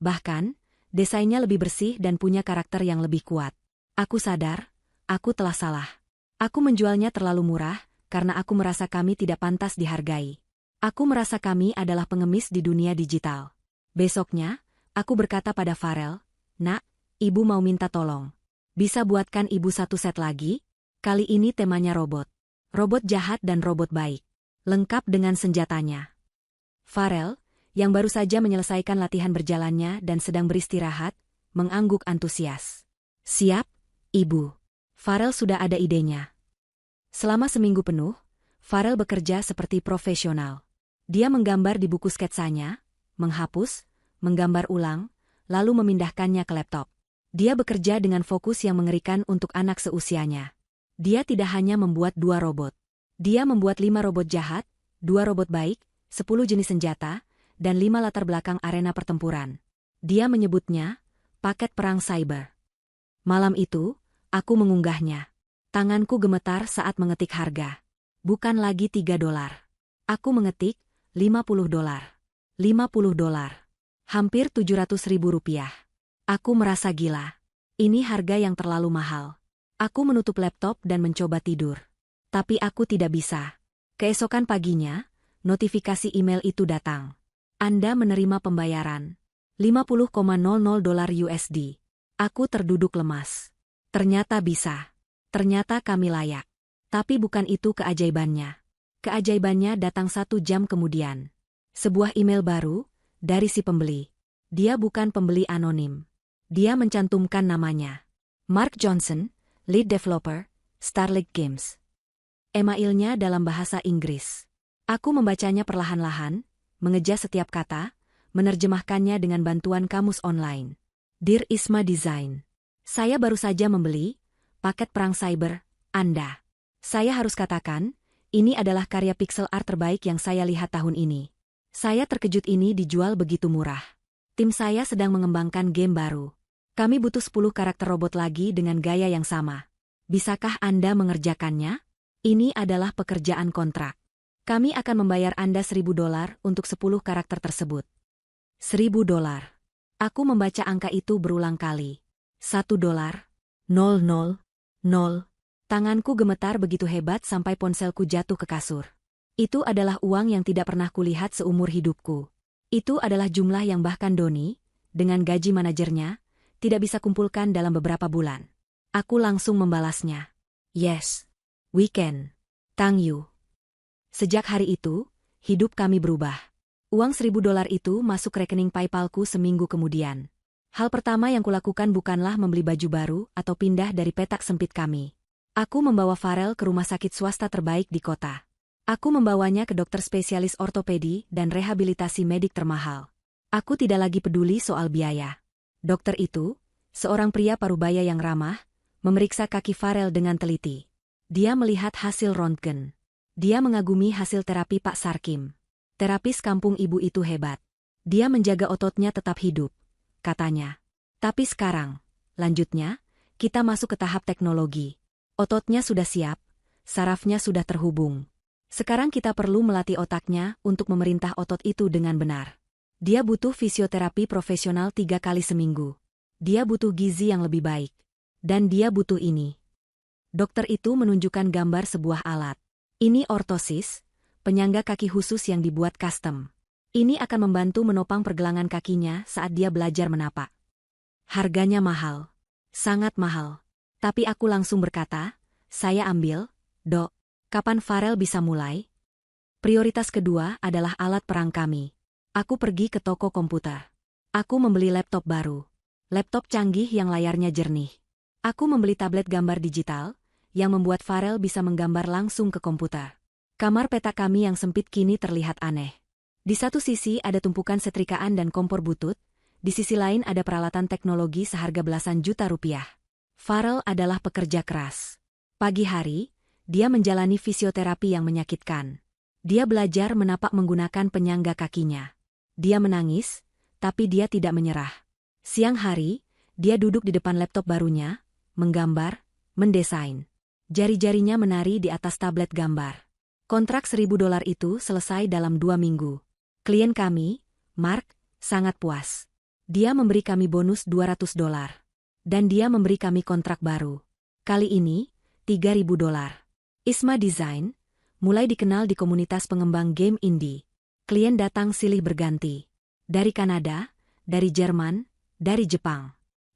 Bahkan, desainnya lebih bersih dan punya karakter yang lebih kuat. Aku sadar, aku telah salah. Aku menjualnya terlalu murah, karena aku merasa kami tidak pantas dihargai. Aku merasa kami adalah pengemis di dunia digital. Besoknya, aku berkata pada Farel, "Nak, ibu mau minta tolong. Bisa buatkan ibu 1 set lagi? Kali ini temanya robot. Robot jahat dan robot baik. Lengkap dengan senjatanya." Farel, yang baru saja menyelesaikan latihan berjalannya dan sedang beristirahat, mengangguk antusias. "Siap, Ibu." Farel sudah ada idenya. Selama seminggu penuh, Farel bekerja seperti profesional. Dia menggambar di buku sketsanya, menghapus, menggambar ulang, lalu memindahkannya ke laptop. Dia bekerja dengan fokus yang mengerikan untuk anak seusianya. Dia tidak hanya membuat 2 robot. Dia membuat 5 robot jahat, 2 robot baik, 10 jenis senjata, dan 5 latar belakang arena pertempuran. Dia menyebutnya paket perang cyber. Malam itu, aku mengunggahnya. Tanganku gemetar saat mengetik harga. Bukan lagi $3. Aku mengetik $50. $50. Hampir $700.000. Aku merasa gila. Ini harga yang terlalu mahal. Aku menutup laptop dan mencoba tidur. Tapi aku tidak bisa. Keesokan paginya, notifikasi email itu datang. Anda menerima pembayaran. $50,00 USD. Aku terduduk lemas. Ternyata bisa. Ternyata kami layak. Tapi bukan itu keajaibannya. Keajaibannya datang 1 jam kemudian. Sebuah email baru, dari si pembeli. Dia bukan pembeli anonim. Dia mencantumkan namanya. Mark Johnson, Lead Developer, Starlink Games. Emailnya dalam bahasa Inggris. Aku membacanya perlahan-lahan, mengeja setiap kata, menerjemahkannya dengan bantuan kamus online. Dear Isma Design. Saya baru saja membeli paket perang cyber Anda. Saya harus katakan, ini adalah karya pixel art terbaik yang saya lihat tahun ini. Saya terkejut ini dijual begitu murah. Tim saya sedang mengembangkan game baru. Kami butuh 10 karakter robot lagi dengan gaya yang sama. Bisakah Anda mengerjakannya? Ini adalah pekerjaan kontrak. Kami akan membayar Anda $1.000 untuk 10 karakter tersebut. $1.000. Aku membaca angka itu berulang kali. $1. 000. Tanganku gemetar begitu hebat sampai ponselku jatuh ke kasur. Itu adalah uang yang tidak pernah kulihat seumur hidupku. Itu adalah jumlah yang bahkan Doni, dengan gaji manajernya, tidak bisa kumpulkan dalam beberapa bulan. Aku langsung membalasnya. Yes, we can. Thank you. Sejak hari itu, hidup kami berubah. Uang $1.000 itu masuk rekening PayPalku seminggu kemudian. Hal pertama yang kulakukan bukanlah membeli baju baru atau pindah dari petak sempit kami. Aku membawa Farel ke rumah sakit swasta terbaik di kota. Aku membawanya ke dokter spesialis ortopedi dan rehabilitasi medik termahal. Aku tidak lagi peduli soal biaya. Dokter itu, seorang pria parubaya yang ramah, memeriksa kaki Farel dengan teliti. Dia melihat hasil röntgen. Dia mengagumi hasil terapi Pak Sarkim. Terapis kampung ibu itu hebat. Dia menjaga ototnya tetap hidup, katanya. Tapi sekarang, lanjutnya, kita masuk ke tahap teknologi. Ototnya sudah siap, sarafnya sudah terhubung. Sekarang kita perlu melatih otaknya untuk memerintah otot itu dengan benar. Dia butuh fisioterapi profesional 3 kali seminggu. Dia butuh gizi yang lebih baik. Dan dia butuh ini. Dokter itu menunjukkan gambar sebuah alat. Ini ortosis, penyangga kaki khusus yang dibuat custom. Ini akan membantu menopang pergelangan kakinya saat dia belajar menapak. Harganya mahal. Sangat mahal. Tapi aku langsung berkata, saya ambil, Dok. Kapan Farel bisa mulai? Prioritas kedua adalah alat perang kami. Aku pergi ke toko komputer. Aku membeli laptop baru. Laptop canggih yang layarnya jernih. Aku membeli tablet gambar digital, yang membuat Farel bisa menggambar langsung ke komputer. Kamar peta kami yang sempit kini terlihat aneh. Di satu sisi ada tumpukan setrikaan dan kompor butut, di sisi lain ada peralatan teknologi seharga belasan juta rupiah. Farel adalah pekerja keras. Pagi hari, dia menjalani fisioterapi yang menyakitkan. Dia belajar menapak menggunakan penyangga kakinya. Dia menangis, tapi dia tidak menyerah. Siang hari, dia duduk di depan laptop barunya, menggambar, mendesain. Jari-jarinya menari di atas tablet gambar. Kontrak $1.000 itu selesai dalam 2 minggu. Klien kami, Mark, sangat puas. Dia memberi kami bonus $200. Dan dia memberi kami kontrak baru. Kali ini, $3.000. Isma Design, mulai dikenal di komunitas pengembang game indie. Klien datang silih berganti. Dari Kanada, dari Jerman, dari Jepang.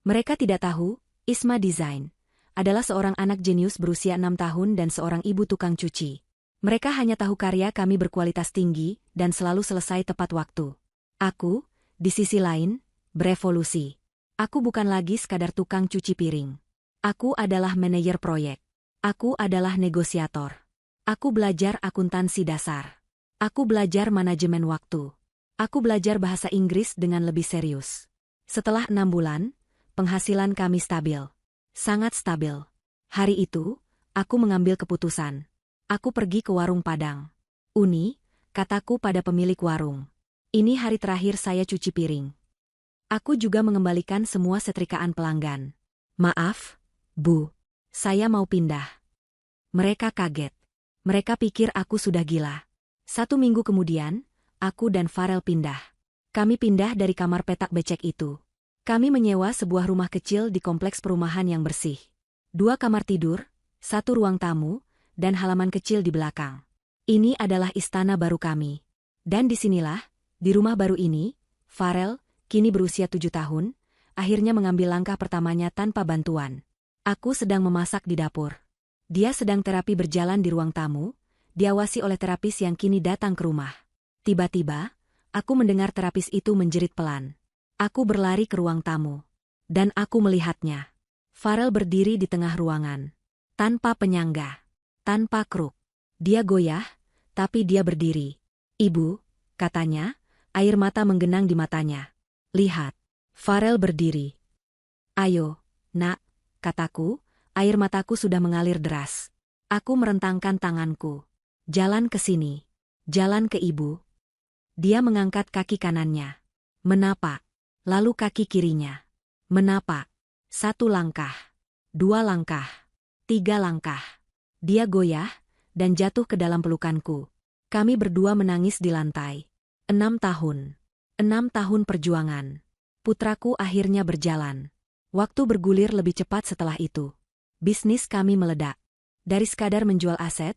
Mereka tidak tahu, Isma Design adalah seorang anak jenius berusia 6 tahun dan seorang ibu tukang cuci. Mereka hanya tahu karya kami berkualitas tinggi dan selalu selesai tepat waktu. Aku, di sisi lain, berevolusi. Aku bukan lagi sekadar tukang cuci piring. Aku adalah manajer proyek. Aku adalah negosiator. Aku belajar akuntansi dasar. Aku belajar manajemen waktu. Aku belajar bahasa Inggris dengan lebih serius. Setelah 6 bulan, penghasilan kami stabil. Sangat stabil. Hari itu, aku mengambil keputusan. Aku pergi ke warung Padang. Uni, kataku pada pemilik warung. Ini hari terakhir saya cuci piring. Aku juga mengembalikan semua setrikaan pelanggan. Maaf, Bu. Saya mau pindah. Mereka kaget. Mereka pikir aku sudah gila. 1 minggu kemudian, aku dan Farel pindah. Kami pindah dari kamar petak becek itu. Kami menyewa sebuah rumah kecil di kompleks perumahan yang bersih. 2 kamar tidur, 1 ruang tamu, dan halaman kecil di belakang. Ini adalah istana baru kami. Dan disinilah, di rumah baru ini, Farel, kini berusia 7 tahun, akhirnya mengambil langkah pertamanya tanpa bantuan. Aku sedang memasak di dapur. Dia sedang terapi berjalan di ruang tamu, diawasi oleh terapis yang kini datang ke rumah. Tiba-tiba, aku mendengar terapis itu menjerit pelan. Aku berlari ke ruang tamu. Dan aku melihatnya. Farel berdiri di tengah ruangan. Tanpa penyangga. Tanpa kruk. Dia goyah, tapi dia berdiri. Ibu, katanya, air mata menggenang di matanya. Lihat. Farel berdiri. Ayo, nak, kataku, air mataku sudah mengalir deras. Aku merentangkan tanganku. Jalan ke sini. Jalan ke ibu. Dia mengangkat kaki kanannya. Menapak. Lalu kaki kirinya. Menapak. 1 langkah. 2 langkah. 3 langkah. Dia goyah, dan jatuh ke dalam pelukanku. Kami berdua menangis di lantai. 6 tahun. 6 tahun perjuangan. Putraku akhirnya berjalan. Waktu bergulir lebih cepat setelah itu. Bisnis kami meledak. Dari sekadar menjual aset,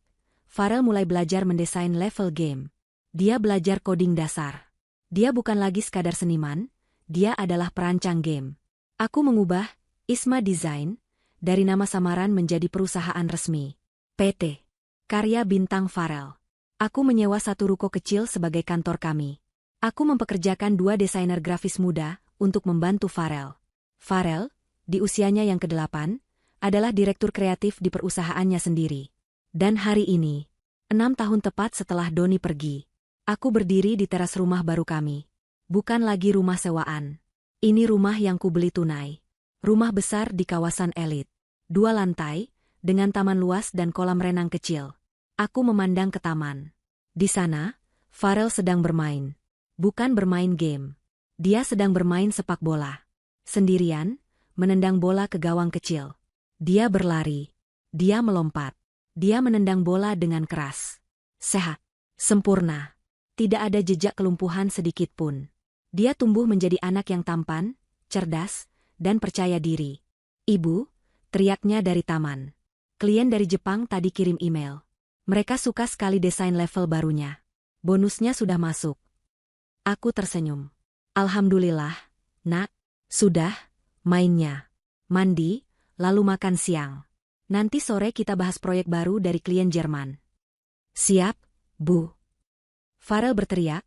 Farel mulai belajar mendesain level game. Dia belajar coding dasar. Dia bukan lagi sekadar seniman, dia adalah perancang game. Aku mengubah Isma Design dari nama samaran menjadi perusahaan resmi. PT. Karya Bintang Farel. Aku menyewa 1 ruko kecil sebagai kantor kami. Aku mempekerjakan 2 desainer grafis muda untuk membantu Farel. Farel, di usianya yang ke-8, adalah direktur kreatif di perusahaannya sendiri. Dan hari ini, 6 tahun tepat setelah Doni pergi, aku berdiri di teras rumah baru kami. Bukan lagi rumah sewaan. Ini rumah yang kubeli tunai. Rumah besar di kawasan elit. 2 lantai, dengan taman luas dan kolam renang kecil. Aku memandang ke taman. Di sana, Farel sedang bermain. Bukan bermain game. Dia sedang bermain sepak bola. Sendirian, menendang bola ke gawang kecil. Dia berlari. Dia melompat. Dia menendang bola dengan keras. Sehat. Sempurna. Tidak ada jejak kelumpuhan sedikit pun. Dia tumbuh menjadi anak yang tampan, cerdas, dan percaya diri. Ibu, teriaknya dari taman. Klien dari Jepang tadi kirim email. Mereka suka sekali desain level barunya. Bonusnya sudah masuk. Aku tersenyum. Alhamdulillah, nak. Sudah, mainnya. Mandi, lalu makan siang. Nanti sore kita bahas proyek baru dari klien Jerman. Siap, Bu. Farel berteriak,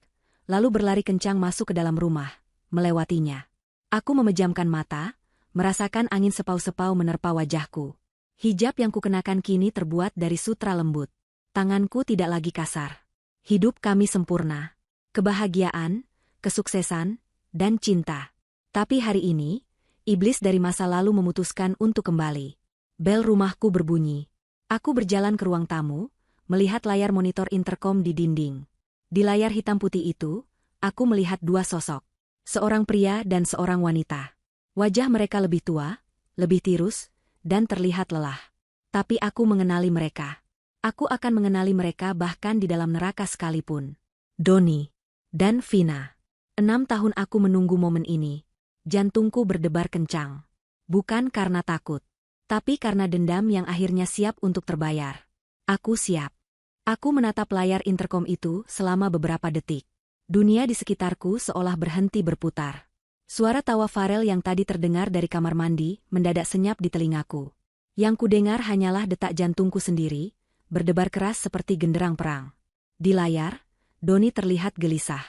lalu berlari kencang masuk ke dalam rumah, melewatinya. Aku memejamkan mata, merasakan angin sepau-sepau menerpa wajahku. Hijab yang kukenakan kini terbuat dari sutra lembut. Tanganku tidak lagi kasar. Hidup kami sempurna. Kebahagiaan, kesuksesan, dan cinta. Tapi hari ini, iblis dari masa lalu memutuskan untuk kembali. Bel rumahku berbunyi. Aku berjalan ke ruang tamu, melihat layar monitor intercom di dinding. Di layar hitam putih itu, aku melihat 2 sosok. Seorang pria dan seorang wanita. Wajah mereka lebih tua, lebih tirus, dan terlihat lelah. Tapi aku mengenali mereka. Aku akan mengenali mereka bahkan di dalam neraka sekalipun. Doni dan Vina. 6 tahun aku menunggu momen ini. Jantungku berdebar kencang. Bukan karena takut, tapi karena dendam yang akhirnya siap untuk terbayar. Aku siap. Aku menatap layar intercom itu selama beberapa detik. Dunia di sekitarku seolah berhenti berputar. Suara tawa Farel yang tadi terdengar dari kamar mandi mendadak senyap di telingaku. Yang kudengar hanyalah detak jantungku sendiri, berdebar keras seperti genderang perang. Di layar, Doni terlihat gelisah.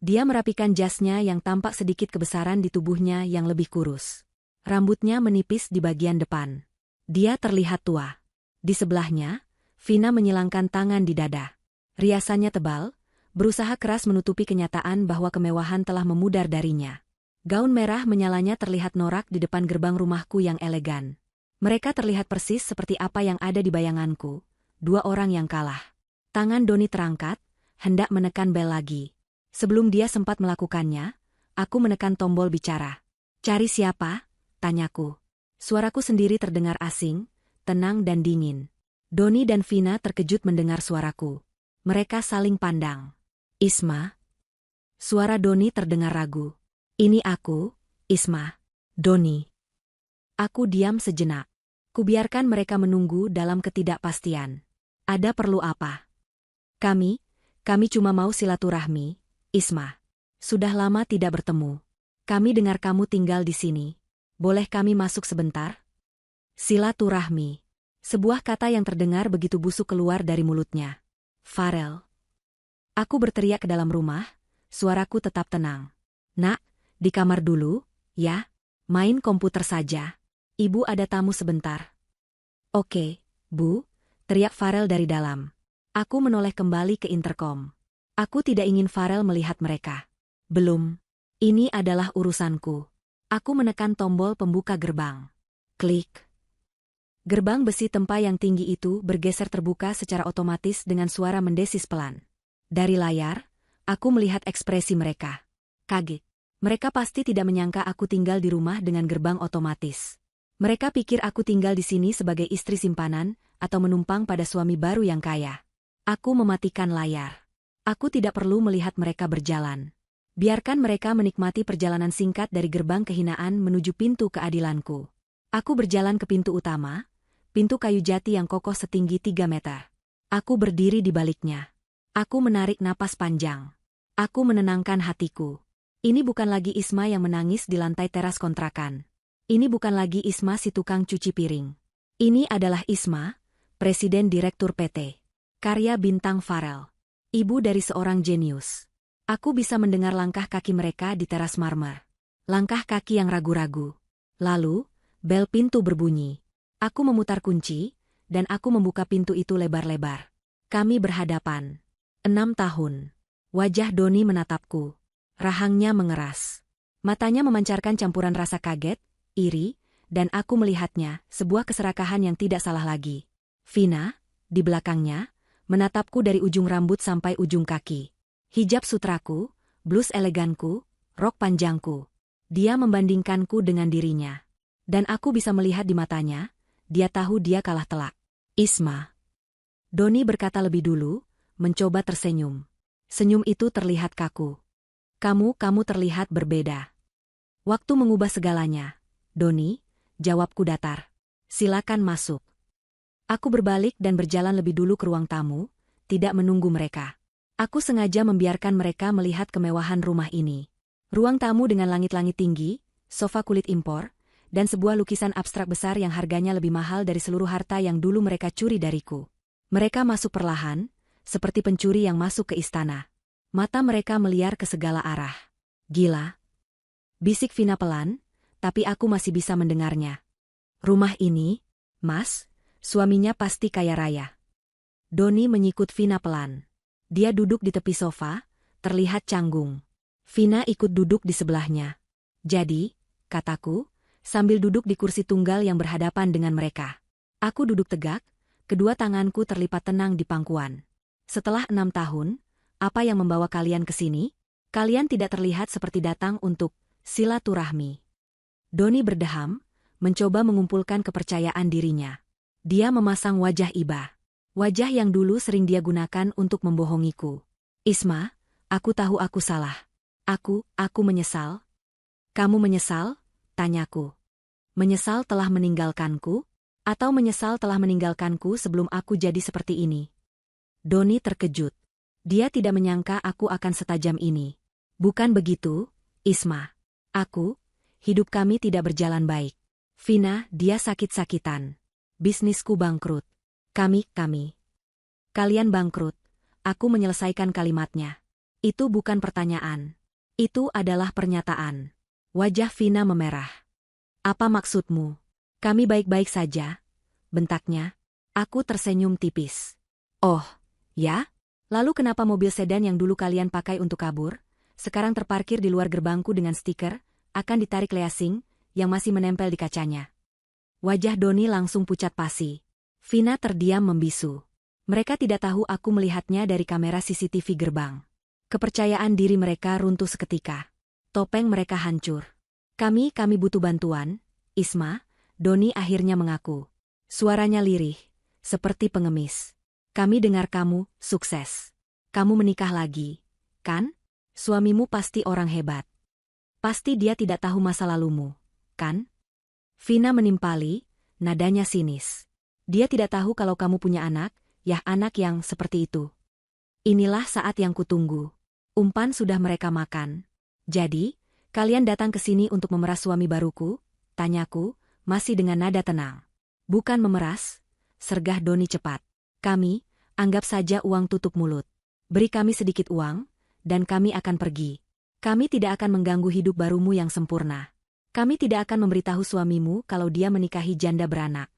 Dia merapikan jasnya yang tampak sedikit kebesaran di tubuhnya yang lebih kurus. Rambutnya menipis di bagian depan. Dia terlihat tua. Di sebelahnya, Vina menyilangkan tangan di dada. Riasannya tebal, berusaha keras menutupi kenyataan bahwa kemewahan telah memudar darinya. Gaun merah menyalanya terlihat norak di depan gerbang rumahku yang elegan. Mereka terlihat persis seperti apa yang ada di bayanganku. 2 orang yang kalah. Tangan Doni terangkat, hendak menekan bel lagi. Sebelum dia sempat melakukannya, aku menekan tombol bicara. Cari siapa? Tanyaku. Suaraku sendiri terdengar asing, tenang dan dingin. Doni dan Vina terkejut mendengar suaraku. Mereka saling pandang. Isma? Suara Doni terdengar ragu. Ini aku, Isma. Doni. Aku diam sejenak. Kubiarkan mereka menunggu dalam ketidakpastian. Ada perlu apa? Kami cuma mau silaturahmi, Isma. Sudah lama tidak bertemu. Kami dengar kamu tinggal di sini. Boleh kami masuk sebentar? Silaturahmi. Sebuah kata yang terdengar begitu busuk keluar dari mulutnya. Farel. Aku berteriak ke dalam rumah, suaraku tetap tenang. Nak, di kamar dulu, ya? Main komputer saja. Ibu ada tamu sebentar. Oke, Bu, teriak Farel dari dalam. Aku menoleh kembali ke interkom. Aku tidak ingin Farel melihat mereka. Belum. Ini adalah urusanku. Aku menekan tombol pembuka gerbang. Klik. Gerbang besi tempa yang tinggi itu bergeser terbuka secara otomatis dengan suara mendesis pelan. Dari layar, aku melihat ekspresi mereka. Kaget. Mereka pasti tidak menyangka aku tinggal di rumah dengan gerbang otomatis. Mereka pikir aku tinggal di sini sebagai istri simpanan atau menumpang pada suami baru yang kaya. Aku mematikan layar. Aku tidak perlu melihat mereka berjalan. Biarkan mereka menikmati perjalanan singkat dari gerbang kehinaan menuju pintu keadilanku. Aku berjalan ke pintu utama, pintu kayu jati yang kokoh setinggi 3 meter. Aku berdiri di baliknya. Aku menarik napas panjang. Aku menenangkan hatiku. Ini bukan lagi Isma yang menangis di lantai teras kontrakan. Ini bukan lagi Isma si tukang cuci piring. Ini adalah Isma, Presiden Direktur PT. Karya Bintang Farel. Ibu dari seorang jenius. Aku bisa mendengar langkah kaki mereka di teras marmer. Langkah kaki yang ragu-ragu. Lalu, bel pintu berbunyi. Aku memutar kunci, dan aku membuka pintu itu lebar-lebar. Kami berhadapan. 6 tahun. Wajah Doni menatapku. Rahangnya mengeras. Matanya memancarkan campuran rasa kaget, iri, dan aku melihatnya, sebuah keserakahan yang tidak salah lagi. Vina, di belakangnya, menatapku dari ujung rambut sampai ujung kaki. Hijab sutraku, blus eleganku, rok panjangku. Dia membandingkanku dengan dirinya. Dan aku bisa melihat di matanya, dia tahu dia kalah telak. Isma. Doni berkata lebih dulu, mencoba tersenyum. Senyum itu terlihat kaku. Kamu terlihat berbeda. Waktu mengubah segalanya. Doni, jawabku datar. Silakan masuk. Aku berbalik dan berjalan lebih dulu ke ruang tamu, tidak menunggu mereka. Aku sengaja membiarkan mereka melihat kemewahan rumah ini. Ruang tamu dengan langit-langit tinggi, sofa kulit impor, dan sebuah lukisan abstrak besar yang harganya lebih mahal dari seluruh harta yang dulu mereka curi dariku. Mereka masuk perlahan, seperti pencuri yang masuk ke istana. Mata mereka meliar ke segala arah. Gila. Bisik Vina pelan, tapi aku masih bisa mendengarnya. Rumah ini, Mas, suaminya pasti kaya raya. Doni menyikut Vina pelan. Dia duduk di tepi sofa, terlihat canggung. Vina ikut duduk di sebelahnya. Jadi, kataku, sambil duduk di kursi tunggal yang berhadapan dengan mereka. Aku duduk tegak, kedua tanganku terlipat tenang di pangkuan. Setelah 6 tahun, apa yang membawa kalian ke sini? Kalian tidak terlihat seperti datang untuk silaturahmi. Doni berdeham, mencoba mengumpulkan kepercayaan dirinya. Dia memasang wajah iba. Wajah yang dulu sering dia gunakan untuk membohongiku. Isma, aku tahu aku salah. Aku menyesal. Kamu menyesal? Tanyaku. Menyesal telah meninggalkanku? Atau menyesal telah meninggalkanku sebelum aku jadi seperti ini? Doni terkejut. Dia tidak menyangka aku akan setajam ini. Bukan begitu, Isma. Hidup kami tidak berjalan baik. Vina, dia sakit-sakitan. Bisnisku bangkrut. Kalian bangkrut. Aku menyelesaikan kalimatnya. Itu bukan pertanyaan. Itu adalah pernyataan. Wajah Vina memerah. Apa maksudmu? Kami baik-baik saja, bentaknya. Aku tersenyum tipis. Oh, ya? Lalu kenapa mobil sedan yang dulu kalian pakai untuk kabur, sekarang terparkir di luar gerbangku dengan stiker, akan ditarik leasing, yang masih menempel di kacanya? Wajah Doni langsung pucat pasi. Vina terdiam membisu. Mereka tidak tahu aku melihatnya dari kamera CCTV gerbang. Kepercayaan diri mereka runtuh seketika. Topeng mereka hancur. Kami butuh bantuan, Isma, Doni akhirnya mengaku. Suaranya lirih, seperti pengemis. Kami dengar kamu sukses. Kamu menikah lagi, kan? Suamimu pasti orang hebat. Pasti dia tidak tahu masa lalumu, kan? Vina menimpali, nadanya sinis. Dia tidak tahu kalau kamu punya anak, ya anak yang seperti itu. Inilah saat yang kutunggu. Umpan sudah mereka makan. Jadi, kalian datang ke sini untuk memeras suami baruku? Tanyaku, masih dengan nada tenang. Bukan memeras, sergah Doni cepat. Kami, anggap saja uang tutup mulut. Beri kami sedikit uang, dan kami akan pergi. Kami tidak akan mengganggu hidup barumu yang sempurna. Kami tidak akan memberitahu suamimu kalau dia menikahi janda beranak.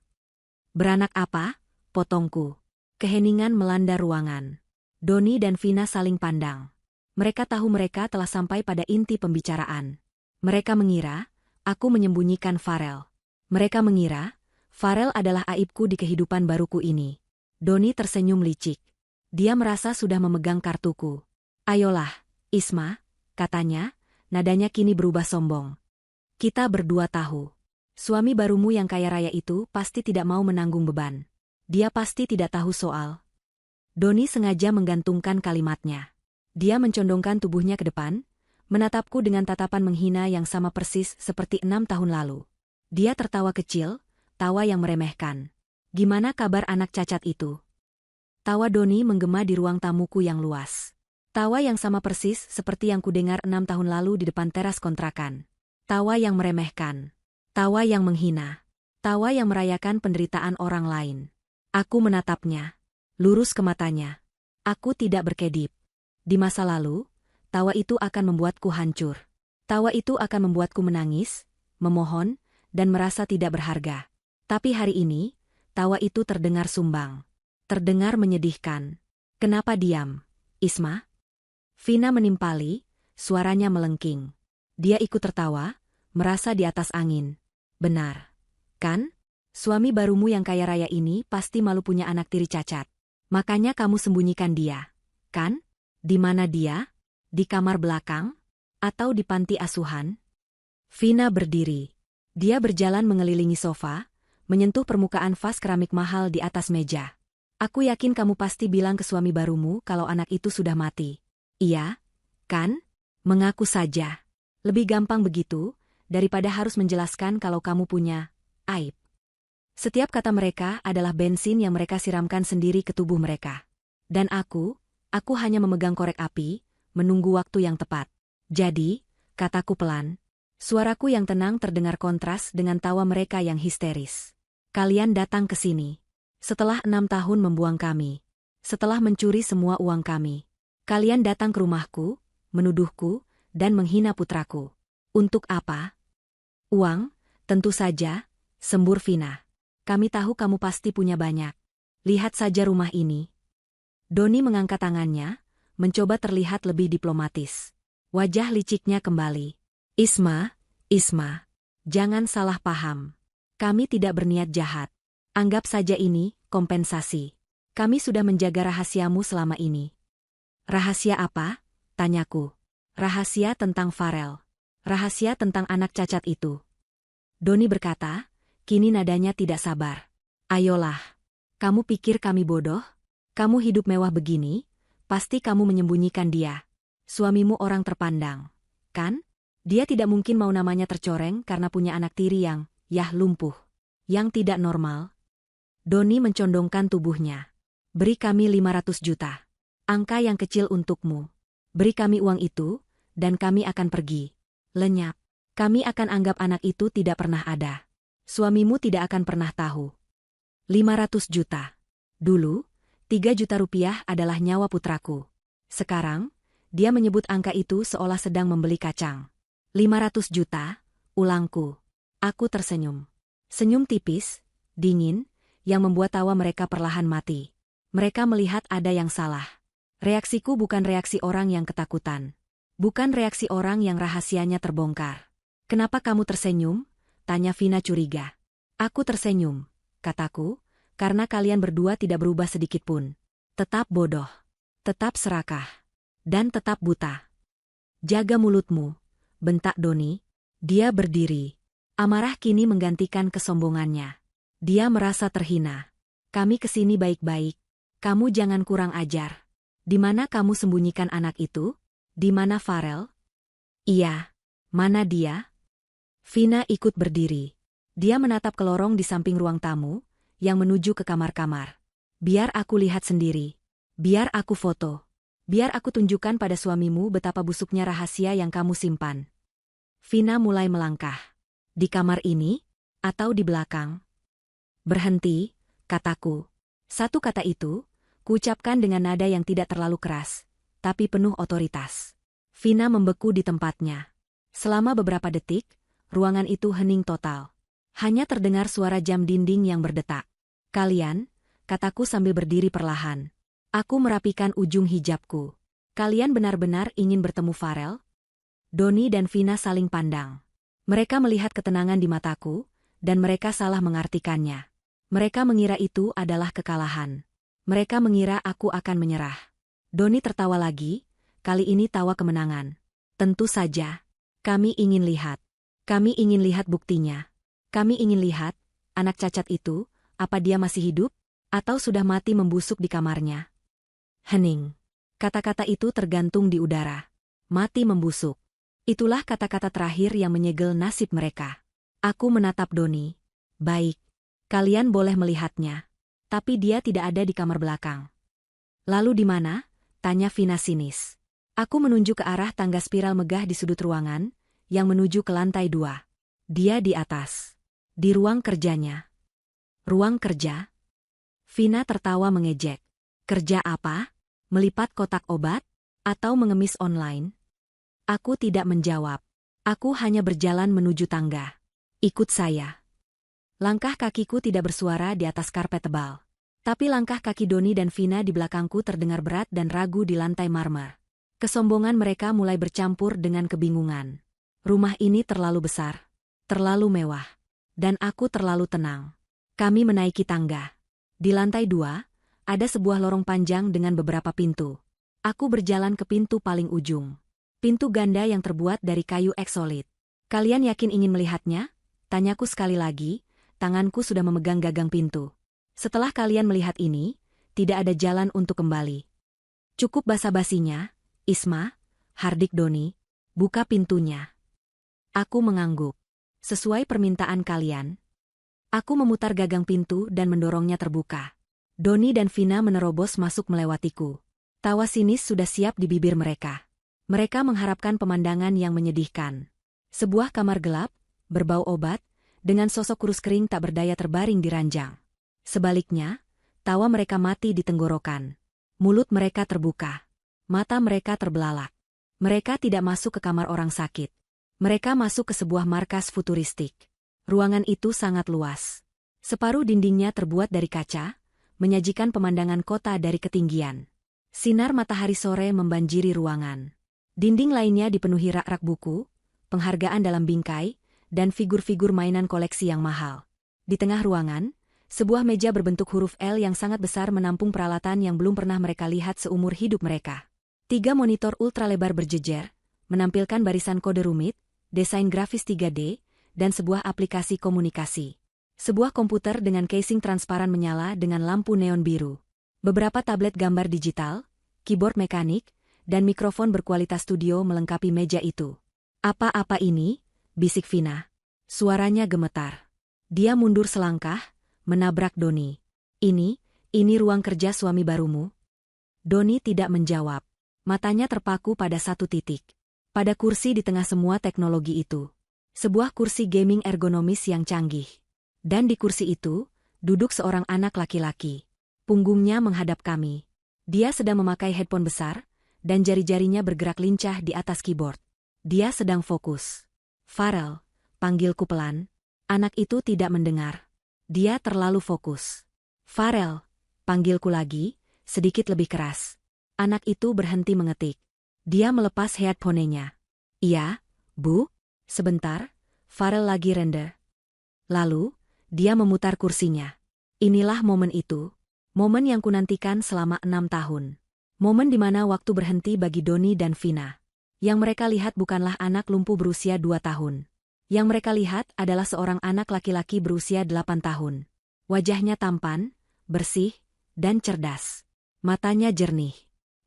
Beranak apa? Potongku. Keheningan melanda ruangan. Doni dan Vina saling pandang. Mereka tahu mereka telah sampai pada inti pembicaraan. Mereka mengira, aku menyembunyikan Farel. Mereka mengira, Farel adalah aibku di kehidupan baruku ini. Doni tersenyum licik. Dia merasa sudah memegang kartuku. Ayolah, Isma, katanya, nadanya kini berubah sombong. Kita berdua tahu. Suami barumu yang kaya raya itu pasti tidak mau menanggung beban. Dia pasti tidak tahu soal. Doni sengaja menggantungkan kalimatnya. Dia mencondongkan tubuhnya ke depan, menatapku dengan tatapan menghina yang sama persis seperti 6 tahun lalu. Dia tertawa kecil, tawa yang meremehkan. Gimana kabar anak cacat itu? Tawa Doni menggema di ruang tamuku yang luas. Tawa yang sama persis seperti yang kudengar 6 tahun lalu di depan teras kontrakan. Tawa yang meremehkan. Tawa yang menghina. Tawa yang merayakan penderitaan orang lain. Aku menatapnya. Lurus ke matanya. Aku tidak berkedip. Di masa lalu, tawa itu akan membuatku hancur. Tawa itu akan membuatku menangis, memohon, dan merasa tidak berharga. Tapi hari ini, tawa itu terdengar sumbang. Terdengar menyedihkan. Kenapa diam, Isma? Vina menimpali, suaranya melengking. Dia ikut tertawa, merasa di atas angin. Benar. Kan? Suami barumu yang kaya raya ini pasti malu punya anak tiri cacat. Makanya kamu sembunyikan dia. Kan? Di mana dia? Di kamar belakang? Atau di panti asuhan? Vina berdiri. Dia berjalan mengelilingi sofa, menyentuh permukaan vas keramik mahal di atas meja. Aku yakin kamu pasti bilang ke suami barumu kalau anak itu sudah mati. Iya, kan? Mengaku saja. Lebih gampang begitu, daripada harus menjelaskan kalau kamu punya aib. Setiap kata mereka adalah bensin yang mereka siramkan sendiri ke tubuh mereka. Dan aku hanya memegang korek api, menunggu waktu yang tepat. Jadi, kataku pelan, suaraku yang tenang terdengar kontras dengan tawa mereka yang histeris. Kalian datang ke sini. Setelah 6 tahun membuang kami. Setelah mencuri semua uang kami. Kalian datang ke rumahku, menuduhku, dan menghina putraku. Untuk apa? Uang, tentu saja, sembur Vina. Kami tahu kamu pasti punya banyak. Lihat saja rumah ini. Doni mengangkat tangannya, mencoba terlihat lebih diplomatis. Wajah liciknya kembali. Isma, jangan salah paham. Kami tidak berniat jahat. Anggap saja ini kompensasi. Kami sudah menjaga rahasiamu selama ini. Rahasia apa? Tanyaku. Rahasia tentang Farel. Rahasia tentang anak cacat itu. Doni berkata, kini nadanya tidak sabar. Ayolah. Kamu pikir kami bodoh? Kamu hidup mewah begini, pasti kamu menyembunyikan dia. Suamimu orang terpandang. Kan? Dia tidak mungkin mau namanya tercoreng karena punya anak tiri yang, lumpuh. Yang tidak normal. Doni mencondongkan tubuhnya. Beri kami 500 juta. Angka yang kecil untukmu. Beri kami uang itu, dan kami akan pergi. Lenyap. Kami akan anggap anak itu tidak pernah ada. Suamimu tidak akan pernah tahu. 500 juta. Dulu, 3 juta rupiah adalah nyawa putraku. Sekarang, dia menyebut angka itu seolah sedang membeli kacang. 500 juta, ulangku. Aku tersenyum. Senyum tipis, dingin, yang membuat tawa mereka perlahan mati. Mereka melihat ada yang salah. Reaksiku bukan reaksi orang yang ketakutan. Bukan reaksi orang yang rahasianya terbongkar. Kenapa kamu tersenyum? Tanya Vina curiga. Aku tersenyum, kataku, karena kalian berdua tidak berubah sedikitpun. Tetap bodoh. Tetap serakah. Dan tetap buta. Jaga mulutmu, bentak Doni. Dia berdiri. Amarah kini menggantikan kesombongannya. Dia merasa terhina. Kami kesini baik-baik. Kamu jangan kurang ajar. Di mana kamu sembunyikan anak itu? Di mana Farel? Iya. Mana dia? Vina ikut berdiri. Dia menatap ke lorong di samping ruang tamu, yang menuju ke kamar-kamar. Biar aku lihat sendiri. Biar aku foto. Biar aku tunjukkan pada suamimu betapa busuknya rahasia yang kamu simpan. Vina mulai melangkah. Di kamar ini? Atau di belakang? Berhenti, kataku. Satu kata itu, kuucapkan dengan nada yang tidak terlalu keras, tapi penuh otoritas. Vina membeku di tempatnya. Selama beberapa detik, ruangan itu hening total. Hanya terdengar suara jam dinding yang berdetak. Kalian, kataku sambil berdiri perlahan. Aku merapikan ujung hijabku. Kalian benar-benar ingin bertemu Farel? Doni dan Vina saling pandang. Mereka melihat ketenangan di mataku, dan mereka salah mengartikannya. Mereka mengira itu adalah kekalahan. Mereka mengira aku akan menyerah. Doni tertawa lagi, kali ini tawa kemenangan. Tentu saja. Kami ingin lihat. Kami ingin lihat buktinya. Kami ingin lihat, anak cacat itu, apa dia masih hidup? Atau sudah mati membusuk di kamarnya? Hening. Kata-kata itu tergantung di udara. Mati membusuk. Itulah kata-kata terakhir yang menyegel nasib mereka. Aku menatap Doni. Baik. Kalian boleh melihatnya. Tapi dia tidak ada di kamar belakang. Lalu di mana? Tanya Vina sinis. Aku menunjuk ke arah tangga spiral megah di sudut ruangan, yang menuju ke lantai 2. Dia di atas. Di ruang kerjanya. Ruang kerja? Vina tertawa mengejek. Kerja apa? Melipat kotak obat? Atau mengemis online? Aku tidak menjawab. Aku hanya berjalan menuju tangga. Ikut saya. Langkah kakiku tidak bersuara di atas karpet tebal. Tapi langkah kaki Doni dan Vina di belakangku terdengar berat dan ragu di lantai marmer. Kesombongan mereka mulai bercampur dengan kebingungan. Rumah ini terlalu besar. Terlalu mewah. Dan aku terlalu tenang. Kami menaiki tangga. Di lantai 2, ada sebuah lorong panjang dengan beberapa pintu. Aku berjalan ke pintu paling ujung. Pintu ganda yang terbuat dari kayu eksolit. Kalian yakin ingin melihatnya? Tanyaku sekali lagi, tanganku sudah memegang gagang pintu. Setelah kalian melihat ini, tidak ada jalan untuk kembali. Cukup basa-basinya, Isma, hardik Doni, buka pintunya. Aku mengangguk. Sesuai permintaan kalian. Aku memutar gagang pintu dan mendorongnya terbuka. Doni dan Vina menerobos masuk melewatiku. Tawa sinis sudah siap di bibir mereka. Mereka mengharapkan pemandangan yang menyedihkan. Sebuah kamar gelap, berbau obat, dengan sosok kurus kering tak berdaya terbaring di ranjang. Sebaliknya, tawa mereka mati di tenggorokan. Mulut mereka terbuka. Mata mereka terbelalak. Mereka tidak masuk ke kamar orang sakit. Mereka masuk ke sebuah markas futuristik. Ruangan itu sangat luas. Separuh dindingnya terbuat dari kaca, menyajikan pemandangan kota dari ketinggian. Sinar matahari sore membanjiri ruangan. Dinding lainnya dipenuhi rak-rak buku, penghargaan dalam bingkai, dan figur-figur mainan koleksi yang mahal. Di tengah ruangan, sebuah meja berbentuk huruf L yang sangat besar menampung peralatan yang belum pernah mereka lihat seumur hidup mereka. 3 monitor ultralebar berjejer, menampilkan barisan kode rumit, desain grafis 3D, dan sebuah aplikasi komunikasi. Sebuah komputer dengan casing transparan menyala dengan lampu neon biru. Beberapa tablet gambar digital, keyboard mekanik, dan mikrofon berkualitas studio melengkapi meja itu. Apa-apa ini? Bisik Vina. Suaranya gemetar. Dia mundur selangkah, menabrak Doni. Ini ruang kerja suami barumu? Doni tidak menjawab. Matanya terpaku pada satu titik. Pada kursi di tengah semua teknologi itu. Sebuah kursi gaming ergonomis yang canggih. Dan di kursi itu, duduk seorang anak laki-laki. Punggungnya menghadap kami. Dia sedang memakai headphone besar, dan jari-jarinya bergerak lincah di atas keyboard. Dia sedang fokus. Farel, panggilku pelan. Anak itu tidak mendengar. Dia terlalu fokus. Farel, panggilku lagi, sedikit lebih keras. Anak itu berhenti mengetik. Dia melepas headphone-nya. Iya, Bu, sebentar, Farel lagi render. Lalu, dia memutar kursinya. Inilah momen itu. Momen yang kunantikan selama 6 tahun. Momen di mana waktu berhenti bagi Doni dan Vina. Yang mereka lihat bukanlah anak lumpuh berusia 2 tahun. Yang mereka lihat adalah seorang anak laki-laki berusia 8 tahun. Wajahnya tampan, bersih, dan cerdas. Matanya jernih.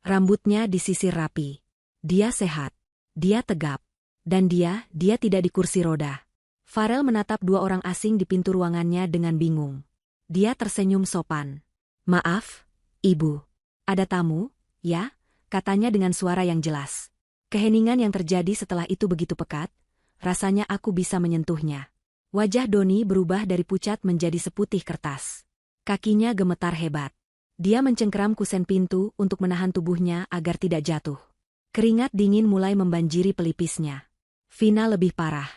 Rambutnya disisir rapi. Dia sehat. Dia tegap. Dan dia tidak di kursi roda. Farel menatap 2 orang asing di pintu ruangannya dengan bingung. Dia tersenyum sopan. Maaf, Ibu. Ada tamu, ya? Katanya dengan suara yang jelas. Keheningan yang terjadi setelah itu begitu pekat, rasanya aku bisa menyentuhnya. Wajah Doni berubah dari pucat menjadi seputih kertas. Kakinya gemetar hebat. Dia mencengkeram kusen pintu untuk menahan tubuhnya agar tidak jatuh. Keringat dingin mulai membanjiri pelipisnya. Vina lebih parah.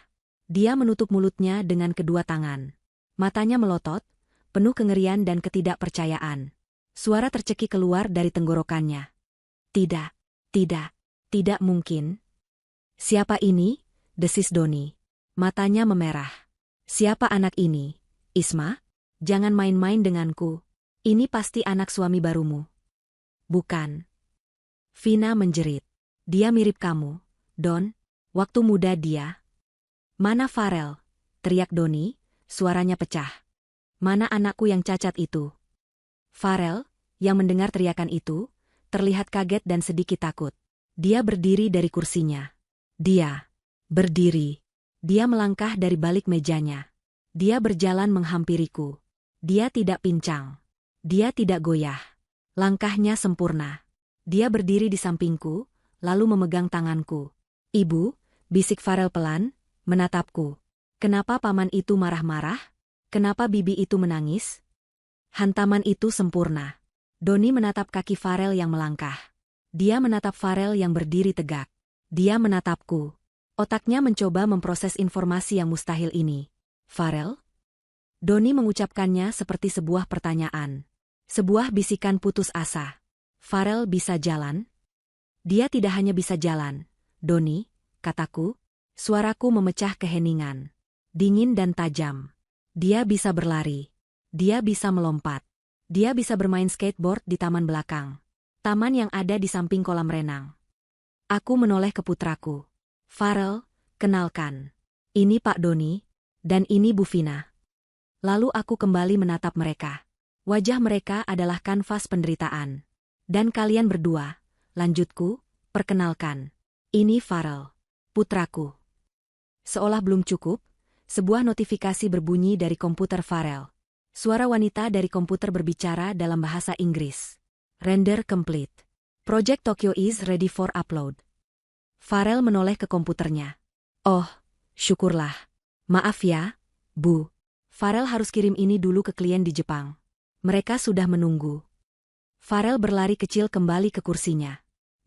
Dia menutup mulutnya dengan kedua tangan. Matanya melotot, penuh kengerian dan ketidakpercayaan. Suara tercekik keluar dari tenggorokannya. Tidak, tidak, tidak mungkin. Siapa ini? Desis Doni. Matanya memerah. Siapa anak ini? Isma? Jangan main-main denganku. Ini pasti anak suami barumu. Bukan. Vina menjerit. Dia mirip kamu, Don. Waktu muda dia. Mana Farel? Teriak Doni, suaranya pecah. Mana anakku yang cacat itu? Farel, yang mendengar teriakan itu, terlihat kaget dan sedikit takut. Dia berdiri dari kursinya. Dia berdiri. Dia melangkah dari balik mejanya. Dia berjalan menghampiriku. Dia tidak pincang. Dia tidak goyah. Langkahnya sempurna. Dia berdiri di sampingku, lalu memegang tanganku. Ibu, bisik Farel pelan, menatapku. Kenapa paman itu marah-marah? Kenapa bibi itu menangis? Hantaman itu sempurna. Doni menatap kaki Farel yang melangkah. Dia menatap Farel yang berdiri tegak. Dia menatapku. Otaknya mencoba memproses informasi yang mustahil ini. Farel? Doni mengucapkannya seperti sebuah pertanyaan. Sebuah bisikan putus asa. Farel bisa jalan? Dia tidak hanya bisa jalan, Doni, kataku. Suaraku memecah keheningan. Dingin dan tajam. Dia bisa berlari. Dia bisa melompat. Dia bisa bermain skateboard di taman belakang. Taman yang ada di samping kolam renang. Aku menoleh ke putraku. Farel, kenalkan. Ini Pak Doni, dan ini Bu Vina. Lalu aku kembali menatap mereka. Wajah mereka adalah kanvas penderitaan. Dan kalian berdua, lanjutku, perkenalkan. Ini Farel, putraku. Seolah belum cukup, sebuah notifikasi berbunyi dari komputer Farel. Suara wanita dari komputer berbicara dalam bahasa Inggris. Render complete. Project Tokyo is ready for upload. Farel menoleh ke komputernya. Oh, syukurlah. Maaf ya, Bu. Farel harus kirim ini dulu ke klien di Jepang. Mereka sudah menunggu. Farel berlari kecil kembali ke kursinya.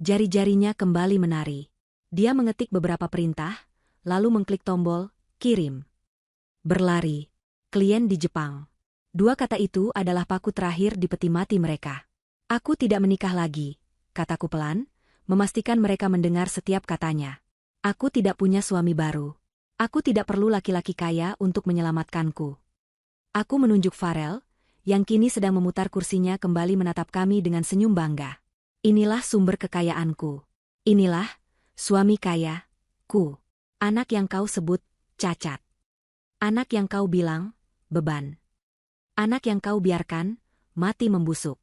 Jari-jarinya kembali menari. Dia mengetik beberapa perintah, lalu mengklik tombol, kirim. Berlari. Klien di Jepang. Dua kata itu adalah paku terakhir di peti mati mereka. Aku tidak menikah lagi, kataku pelan, memastikan mereka mendengar setiap katanya. Aku tidak punya suami baru. Aku tidak perlu laki-laki kaya untuk menyelamatkanku. Aku menunjuk Farel, yang kini sedang memutar kursinya kembali menatap kami dengan senyum bangga. Inilah sumber kekayaanku. Inilah suami kaya, ku. Anak yang kau sebut cacat. Anak yang kau bilang beban. Anak yang kau biarkan mati membusuk.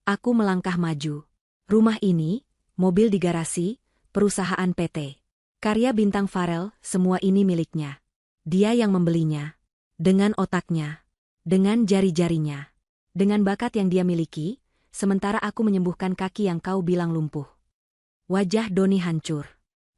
Aku melangkah maju. Rumah ini, mobil di garasi, perusahaan PT. Karya bintang Farel, semua ini miliknya. Dia yang membelinya. Dengan otaknya. Dengan jari-jarinya. Dengan bakat yang dia miliki, sementara aku menyembuhkan kaki yang kau bilang lumpuh. Wajah Doni hancur.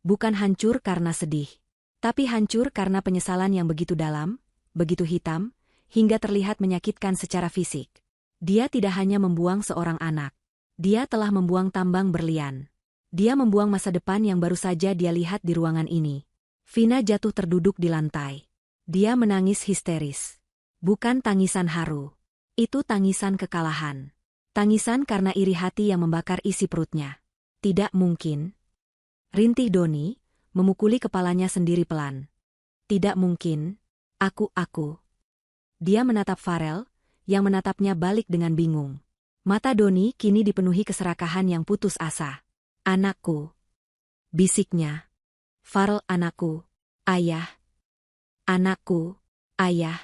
Bukan hancur karena sedih. Tapi hancur karena penyesalan yang begitu dalam, begitu hitam, hingga terlihat menyakitkan secara fisik. Dia tidak hanya membuang seorang anak. Dia telah membuang tambang berlian. Dia membuang masa depan yang baru saja dia lihat di ruangan ini. Vina jatuh terduduk di lantai. Dia menangis histeris. Bukan tangisan haru. Itu tangisan kekalahan. Tangisan karena iri hati yang membakar isi perutnya. Tidak mungkin. Rintih Doni, memukuli kepalanya sendiri pelan. Tidak mungkin. Aku. Dia menatap Farel, yang menatapnya balik dengan bingung. Mata Doni kini dipenuhi keserakahan yang putus asa. Anakku. Bisiknya. Farel, anakku. Ayah. Anakku. Ayah.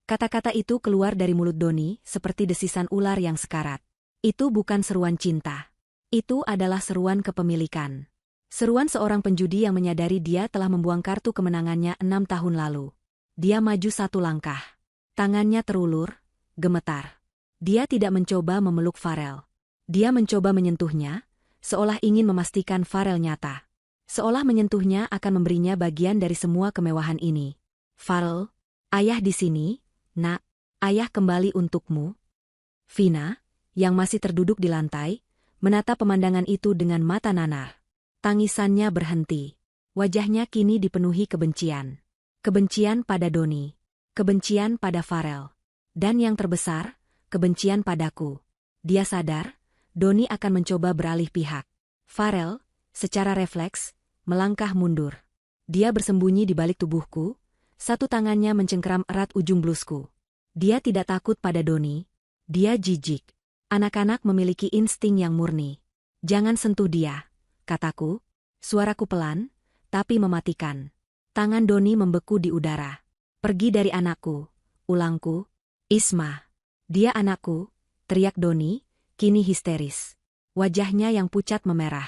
Kata-kata itu keluar dari mulut Doni seperti desisan ular yang sekarat. Itu bukan seruan cinta. Itu adalah seruan kepemilikan. Seruan seorang penjudi yang menyadari dia telah membuang kartu kemenangannya 6 tahun lalu. Dia maju satu langkah. Tangannya terulur, gemetar. Dia tidak mencoba memeluk Farel. Dia mencoba menyentuhnya, seolah ingin memastikan Farel nyata. Seolah menyentuhnya akan memberinya bagian dari semua kemewahan ini. Farel, ayah di sini, nak, ayah kembali untukmu. Vina, yang masih terduduk di lantai, menatap pemandangan itu dengan mata nanar. Tangisannya berhenti. Wajahnya kini dipenuhi kebencian. kebencian pada Doni, kebencian pada Farel, dan yang terbesar, kebencian padaku. Dia sadar, Doni akan mencoba beralih pihak. Farel, secara refleks, melangkah mundur. Dia bersembunyi di balik tubuhku, satu tangannya mencengkeram erat ujung blusku. Dia tidak takut pada Doni. Dia jijik. Anak-anak memiliki insting yang murni. Jangan sentuh dia, kataku. Suaraku pelan, tapi mematikan. Tangan Doni membeku di udara. Pergi dari anakku, ulangku. Isma. Dia anakku, teriak Doni, kini histeris. Wajahnya yang pucat memerah.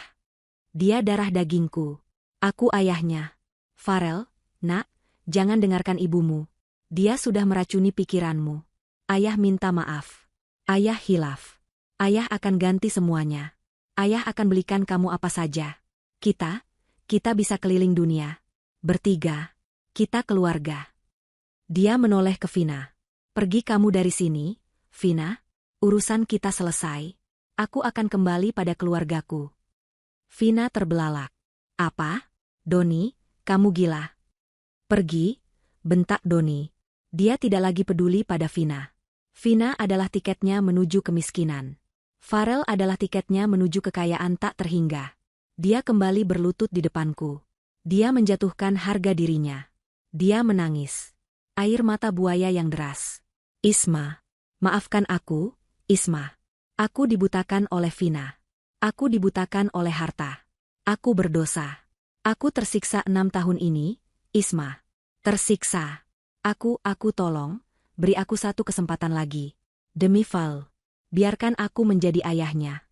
Dia darah dagingku. Aku ayahnya. Farel, nak, jangan dengarkan ibumu. Dia sudah meracuni pikiranmu. Ayah minta maaf. Ayah hilaf. Ayah akan ganti semuanya. Ayah akan belikan kamu apa saja. Kita bisa keliling dunia. Bertiga. Kita keluarga. Dia menoleh ke Vina. Pergi kamu dari sini, Vina. Urusan kita selesai. Aku akan kembali pada keluargaku. Vina terbelalak. Apa? Doni, kamu gila. Pergi, bentak Doni. Dia tidak lagi peduli pada Vina. Vina adalah tiketnya menuju kemiskinan. Farel adalah tiketnya menuju kekayaan tak terhingga. Dia kembali berlutut di depanku. Dia menjatuhkan harga dirinya. Dia menangis. Air mata buaya yang deras. Isma. Maafkan aku, Isma. Aku dibutakan oleh Vina. Aku dibutakan oleh harta. Aku berdosa. Aku tersiksa 6 tahun ini, Isma. Tersiksa. Aku tolong, beri aku satu kesempatan lagi. Demi Val. Biarkan aku menjadi ayahnya.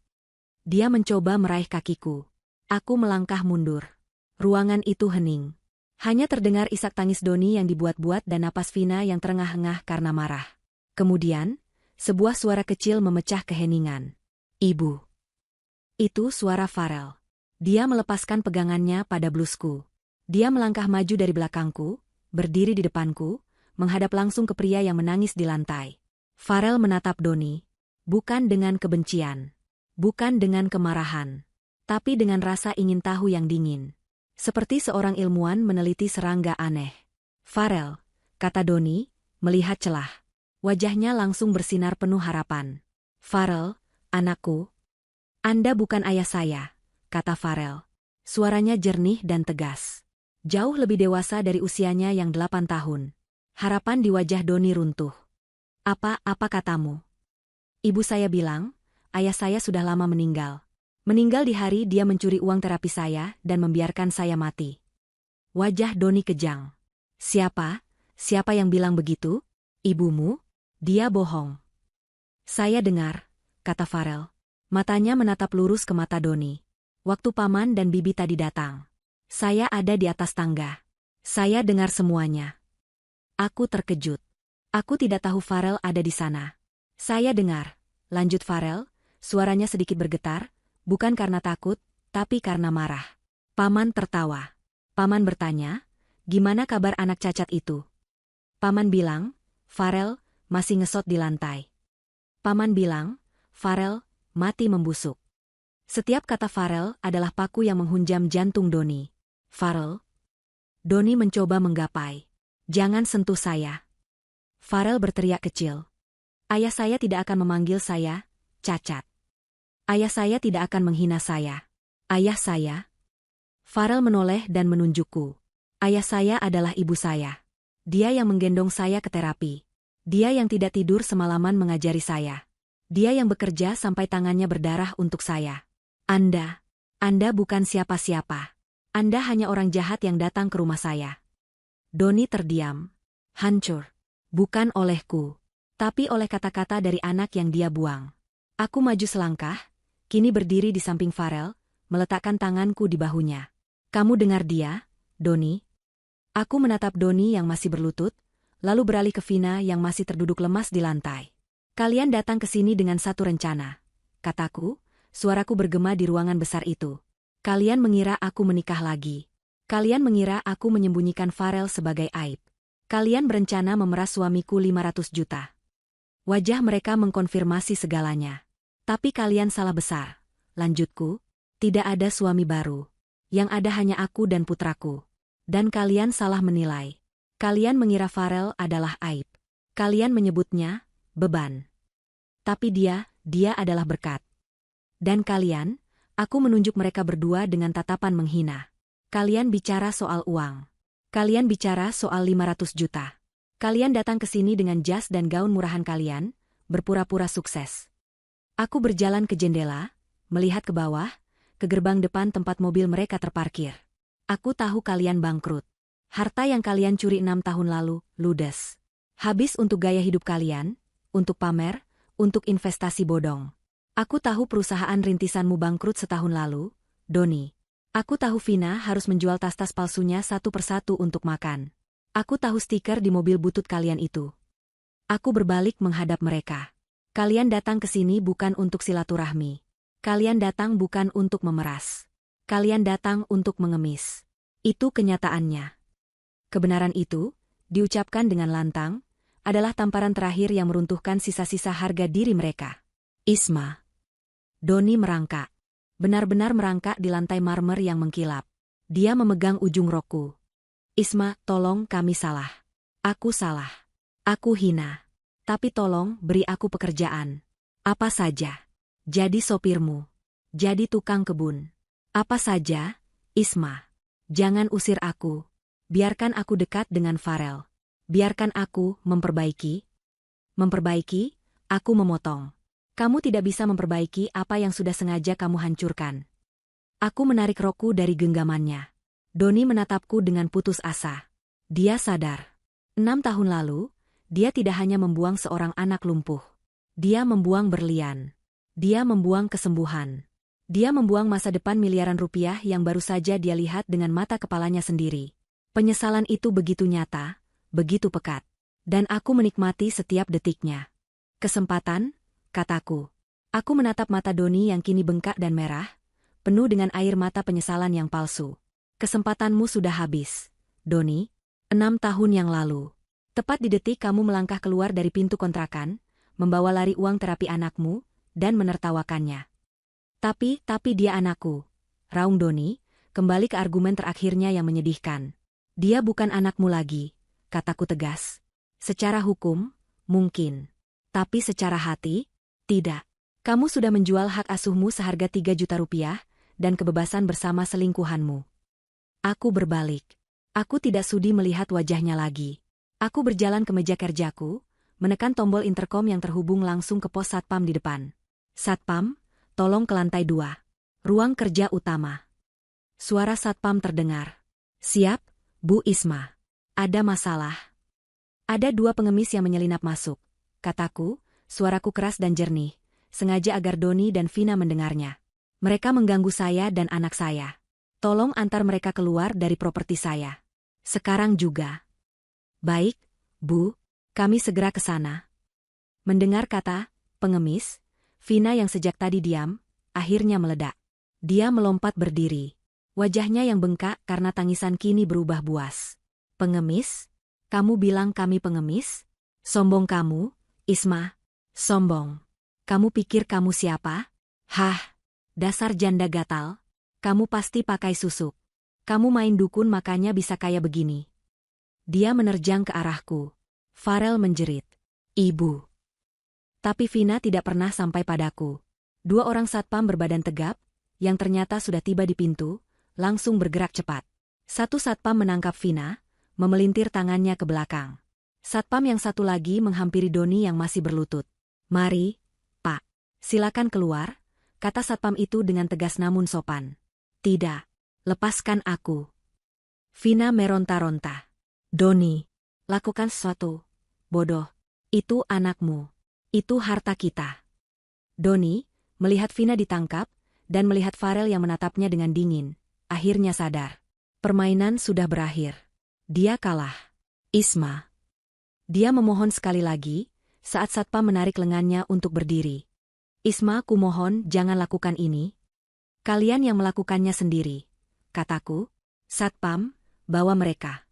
Dia mencoba meraih kakiku. Aku melangkah mundur. Ruangan itu hening. Hanya terdengar isak tangis Doni yang dibuat-buat dan napas Vina yang terengah-engah karena marah. Kemudian, sebuah suara kecil memecah keheningan. Ibu. Itu suara Farel. Dia melepaskan pegangannya pada blusku. Dia melangkah maju dari belakangku, berdiri di depanku, menghadap langsung ke pria yang menangis di lantai. Farel menatap Doni. Bukan dengan kebencian. Bukan dengan kemarahan. Tapi dengan rasa ingin tahu yang dingin. Seperti seorang ilmuwan meneliti serangga aneh. Farel, kata Doni, melihat celah. Wajahnya langsung bersinar penuh harapan. Farel, anakku. Anda bukan ayah saya, kata Farel. Suaranya jernih dan tegas. Jauh lebih dewasa dari usianya yang 8 tahun. Harapan di wajah Doni runtuh. Apa katamu? Ibu saya bilang, ayah saya sudah lama meninggal. Meninggal di hari dia mencuri uang terapi saya dan membiarkan saya mati. Wajah Doni kejang. Siapa yang bilang begitu? Ibumu? Dia bohong. Saya dengar, kata Farel. Matanya menatap lurus ke mata Doni. Waktu paman dan bibi tadi datang. Saya ada di atas tangga. Saya dengar semuanya. Aku terkejut. Aku tidak tahu Farel ada di sana. Saya dengar, lanjut Farel, suaranya sedikit bergetar, bukan karena takut, tapi karena marah. Paman tertawa. Paman bertanya, gimana kabar anak cacat itu? Paman bilang, Farel, masih ngesot di lantai. Paman bilang, Farel, mati membusuk. Setiap kata Farel adalah paku yang menghunjam jantung Doni. Farel? Doni mencoba menggapai. Jangan sentuh saya. Farel berteriak kecil. Ayah saya tidak akan memanggil saya cacat. Ayah saya tidak akan menghina saya. Ayah saya? Farel menoleh dan menunjukku. Ayah saya adalah ibu saya. Dia yang menggendong saya ke terapi. Dia yang tidak tidur semalaman mengajari saya. Dia yang bekerja sampai tangannya berdarah untuk saya. Anda bukan siapa-siapa. Anda hanya orang jahat yang datang ke rumah saya. Doni terdiam. Hancur. Bukan olehku, tapi oleh kata-kata dari anak yang dia buang. Aku maju selangkah, kini berdiri di samping Farel, meletakkan tanganku di bahunya. Kamu dengar dia, Doni? Aku menatap Doni yang masih berlutut, lalu beralih ke Vina yang masih terduduk lemas di lantai. Kalian datang ke sini dengan satu rencana, kataku, suaraku bergema di ruangan besar itu. Kalian mengira aku menikah lagi. Kalian mengira aku menyembunyikan Farel sebagai aib. Kalian berencana memeras suamiku 500 juta. Wajah mereka mengkonfirmasi segalanya. Tapi kalian salah besar. Lanjutku, tidak ada suami baru. Yang ada hanya aku dan putraku. Dan kalian salah menilai. Kalian mengira Farel adalah aib. Kalian menyebutnya beban. Tapi dia adalah berkat. Dan kalian, aku menunjuk mereka berdua dengan tatapan menghina. Kalian bicara soal uang. Kalian bicara soal 500 juta. Kalian datang ke sini dengan jas dan gaun murahan kalian, berpura-pura sukses. Aku berjalan ke jendela, melihat ke bawah, ke gerbang depan tempat mobil mereka terparkir. Aku tahu kalian bangkrut. Harta yang kalian curi 6 tahun lalu, ludes. Habis untuk gaya hidup kalian, untuk pamer, untuk investasi bodong. Aku tahu perusahaan rintisanmu bangkrut setahun lalu, Doni. Aku tahu Vina harus menjual tas-tas palsunya satu persatu untuk makan. Aku tahu stiker di mobil butut kalian itu. Aku berbalik menghadap mereka. Kalian datang ke sini bukan untuk silaturahmi. Kalian datang bukan untuk memeras. Kalian datang untuk mengemis. Itu kenyataannya. Kebenaran itu, diucapkan dengan lantang, adalah tamparan terakhir yang meruntuhkan sisa-sisa harga diri mereka. Isma. Doni merangkak. Benar-benar merangkak di lantai marmer yang mengkilap. Dia memegang ujung rokku. Isma, tolong, kami salah. Aku salah. Aku hina. Tapi tolong beri aku pekerjaan. Apa saja. Jadi sopirmu. Jadi tukang kebun. Apa saja, Isma. Jangan usir aku. Biarkan aku dekat dengan Farel. Biarkan aku memperbaiki. Memperbaiki, aku memotong. Kamu tidak bisa memperbaiki apa yang sudah sengaja kamu hancurkan. Aku menarik rokku dari genggamannya. Doni menatapku dengan putus asa. Dia sadar. 6 tahun lalu, dia tidak hanya membuang seorang anak lumpuh. Dia membuang berlian. Dia membuang kesembuhan. Dia membuang masa depan miliaran rupiah yang baru saja dia lihat dengan mata kepalanya sendiri. Penyesalan itu begitu nyata, begitu pekat. Dan aku menikmati setiap detiknya. Kesempatan, kataku. Aku menatap mata Doni yang kini bengkak dan merah, penuh dengan air mata penyesalan yang palsu. Kesempatanmu sudah habis, Doni. 6 tahun yang lalu. Tepat di detik kamu melangkah keluar dari pintu kontrakan, membawa lari uang terapi anakmu, dan menertawakannya. Tapi dia anakku. Raung Doni, kembali ke argumen terakhirnya yang menyedihkan. Dia bukan anakmu lagi, kataku tegas. Secara hukum, mungkin. Tapi secara hati, tidak. Kamu sudah menjual hak asuhmu seharga 3 juta rupiah, dan kebebasan bersama selingkuhanmu. Aku berbalik. Aku tidak sudi melihat wajahnya lagi. Aku berjalan ke meja kerjaku, menekan tombol interkom yang terhubung langsung ke pos satpam di depan. Satpam, tolong ke lantai 2. Ruang kerja utama. Suara satpam terdengar. Siap, Bu Isma. Ada masalah. Ada 2 pengemis yang menyelinap masuk. Kataku, suaraku keras dan jernih, sengaja agar Doni dan Vina mendengarnya. Mereka mengganggu saya dan anak saya. Tolong antar mereka keluar dari properti saya. Sekarang juga. Baik, Bu, kami segera ke sana. Mendengar kata pengemis, Vina yang sejak tadi diam, akhirnya meledak. Dia melompat berdiri. Wajahnya yang bengkak karena tangisan kini berubah buas. Pengemis? Kamu bilang kami pengemis? Sombong kamu, Isma. Sombong. Kamu pikir kamu siapa? Hah, dasar janda gatal. Kamu pasti pakai susuk. Kamu main dukun makanya bisa kaya begini. Dia menerjang ke arahku. Farel menjerit. Ibu. Tapi Vina tidak pernah sampai padaku. 2 orang satpam berbadan tegap, yang ternyata sudah tiba di pintu, langsung bergerak cepat. Satu satpam menangkap Vina, memelintir tangannya ke belakang. Satpam yang satu lagi menghampiri Doni yang masih berlutut. Mari, Pak. Silakan keluar, kata satpam itu dengan tegas namun sopan. Tidak. Lepaskan aku. Vina meronta-ronta. Doni, lakukan sesuatu. Bodoh. Itu anakmu. Itu harta kita. Doni, melihat Vina ditangkap, dan melihat Farel yang menatapnya dengan dingin, akhirnya sadar. Permainan sudah berakhir. Dia kalah. Isma. Dia memohon sekali lagi, saat satpam menarik lengannya untuk berdiri. Isma, kumohon jangan lakukan ini. Kalian yang melakukannya sendiri. Kataku, satpam, bawa mereka.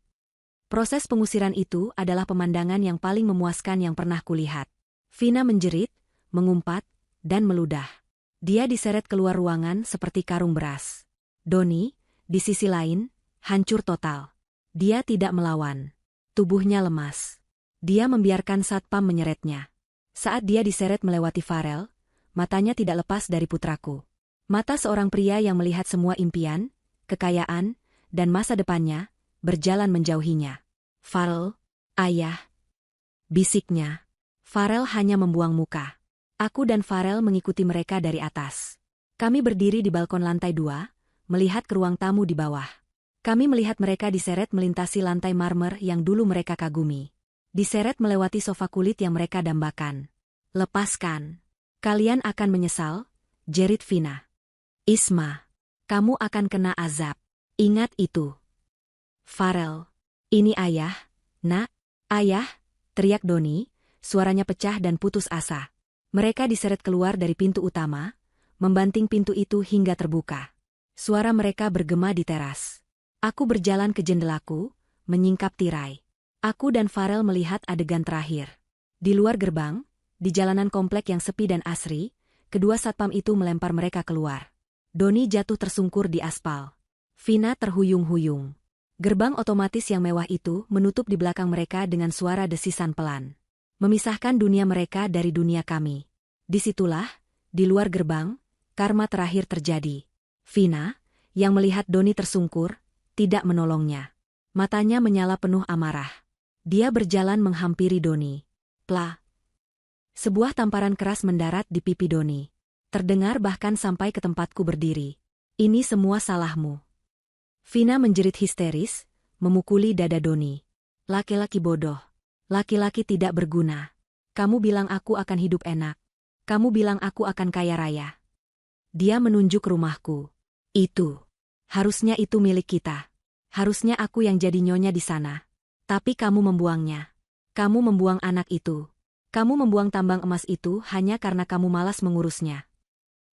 Proses pengusiran itu adalah pemandangan yang paling memuaskan yang pernah kulihat. Vina menjerit, mengumpat, dan meludah. Dia diseret keluar ruangan seperti karung beras. Doni, di sisi lain, hancur total. Dia tidak melawan. Tubuhnya lemas. Dia membiarkan satpam menyeretnya. Saat dia diseret melewati Farel, matanya tidak lepas dari putraku. Mata seorang pria yang melihat semua impian, kekayaan, dan masa depannya, berjalan menjauhinya. Farel, ayah. Bisiknya. Farel hanya membuang muka. Aku dan Farel mengikuti mereka dari atas. Kami berdiri di balkon lantai 2, melihat ke ruang tamu di bawah. Kami melihat mereka diseret melintasi lantai marmer yang dulu mereka kagumi. Diseret melewati sofa kulit yang mereka dambakan. Lepaskan. Kalian akan menyesal, jerit Vina. Isma, kamu akan kena azab. Ingat itu. Farel. Ini ayah, nak. Ayah, teriak Doni, suaranya pecah dan putus asa. Mereka diseret keluar dari pintu utama, membanting pintu itu hingga terbuka. Suara mereka bergema di teras. Aku berjalan ke jendelaku, menyingkap tirai. Aku dan Farel melihat adegan terakhir. Di luar gerbang, di jalanan komplek yang sepi dan asri, kedua satpam itu melempar mereka keluar. Doni jatuh tersungkur di aspal. Vina terhuyung-huyung. Gerbang otomatis yang mewah itu menutup di belakang mereka dengan suara desisan pelan. Memisahkan dunia mereka dari dunia kami. Disitulah, di luar gerbang, karma terakhir terjadi. Vina, yang melihat Doni tersungkur, tidak menolongnya. Matanya menyala penuh amarah. Dia berjalan menghampiri Doni. Pla. Sebuah tamparan keras mendarat di pipi Doni. Terdengar bahkan sampai ke tempatku berdiri. Ini semua salahmu. Vina menjerit histeris, memukuli dada Doni. Laki-laki bodoh. Laki-laki tidak berguna. Kamu bilang aku akan hidup enak. Kamu bilang aku akan kaya raya. Dia menunjuk rumahku. Itu. Harusnya itu milik kita. Harusnya aku yang jadi nyonya di sana. Tapi kamu membuangnya. Kamu membuang anak itu. Kamu membuang tambang emas itu hanya karena kamu malas mengurusnya.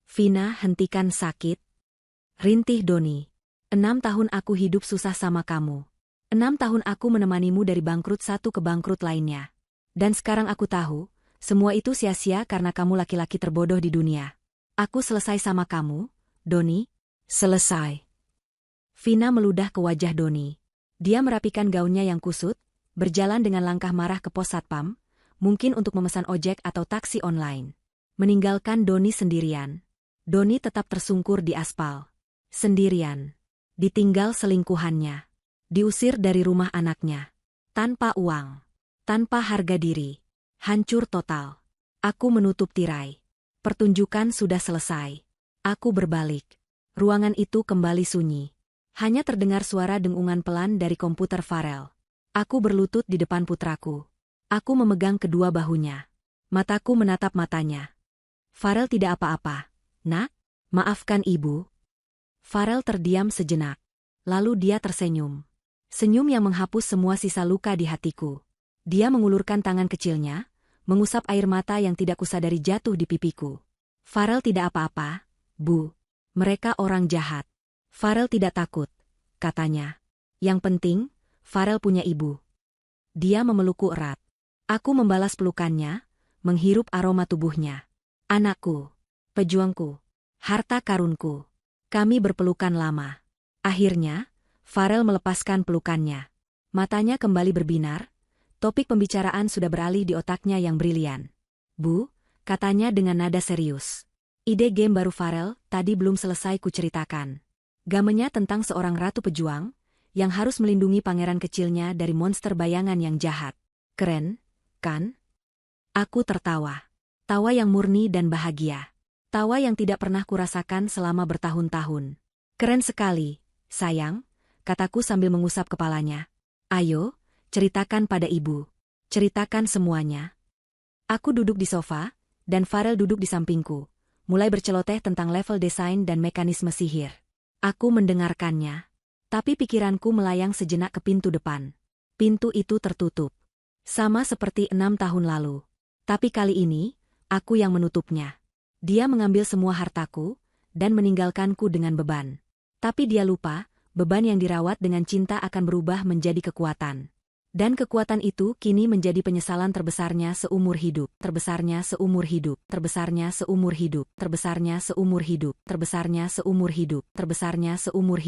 Vina, hentikan sakit. Rintih Doni. 6 tahun aku hidup susah sama kamu. 6 tahun aku menemanimu dari bangkrut satu ke bangkrut lainnya. Dan sekarang aku tahu, semua itu sia-sia karena kamu laki-laki terbodoh di dunia. Aku selesai sama kamu, Doni. Selesai. Vina meludah ke wajah Doni. Dia merapikan gaunnya yang kusut, berjalan dengan langkah marah ke pos satpam, mungkin untuk memesan ojek atau taksi online. Meninggalkan Doni sendirian. Doni tetap tersungkur di aspal. Sendirian. Ditinggal selingkuhannya. Diusir dari rumah anaknya. Tanpa uang. Tanpa harga diri. Hancur total. Aku menutup tirai. Pertunjukan sudah selesai. Aku berbalik. Ruangan itu kembali sunyi. Hanya terdengar suara dengungan pelan dari komputer Farel. Aku berlutut di depan putraku. Aku memegang kedua bahunya. Mataku menatap matanya. Farel tidak apa-apa. Nak, maafkan ibu. Farel terdiam sejenak. Lalu dia tersenyum. Senyum yang menghapus semua sisa luka di hatiku. Dia mengulurkan tangan kecilnya, mengusap air mata yang tidak kusadari jatuh di pipiku. Farel tidak apa-apa, Bu. Mereka orang jahat. Farel tidak takut, katanya. Yang penting, Farel punya ibu. Dia memelukku erat. Aku membalas pelukannya, menghirup aroma tubuhnya. Anakku, pejuangku, harta karunku. Kami berpelukan lama. Akhirnya, Farel melepaskan pelukannya. Matanya kembali berbinar, topik pembicaraan sudah beralih di otaknya yang brilian. Bu, katanya dengan nada serius. Ide game baru Farel tadi belum selesai kuceritakan. Gamenya tentang seorang ratu pejuang, yang harus melindungi pangeran kecilnya dari monster bayangan yang jahat. Keren, kan? Aku tertawa. Tawa yang murni dan bahagia. Tawa yang tidak pernah kurasakan selama bertahun-tahun. Keren sekali, sayang, kataku sambil mengusap kepalanya. Ayo, ceritakan pada ibu. Ceritakan semuanya. Aku duduk di sofa, dan Farel duduk di sampingku, mulai berceloteh tentang level desain dan mekanisme sihir. Aku mendengarkannya, tapi pikiranku melayang sejenak ke pintu depan. Pintu itu tertutup. Sama seperti 6 tahun lalu. Tapi kali ini, aku yang menutupnya. Dia mengambil semua hartaku, dan meninggalkanku dengan beban. Tapi dia lupa, beban yang dirawat dengan cinta akan berubah menjadi kekuatan. Dan kekuatan itu kini menjadi penyesalan terbesarnya seumur hidup, terbesarnya seumur hidup, terbesarnya seumur hidup, terbesarnya seumur hidup, terbesarnya seumur hidup, terbesarnya seumur hidup.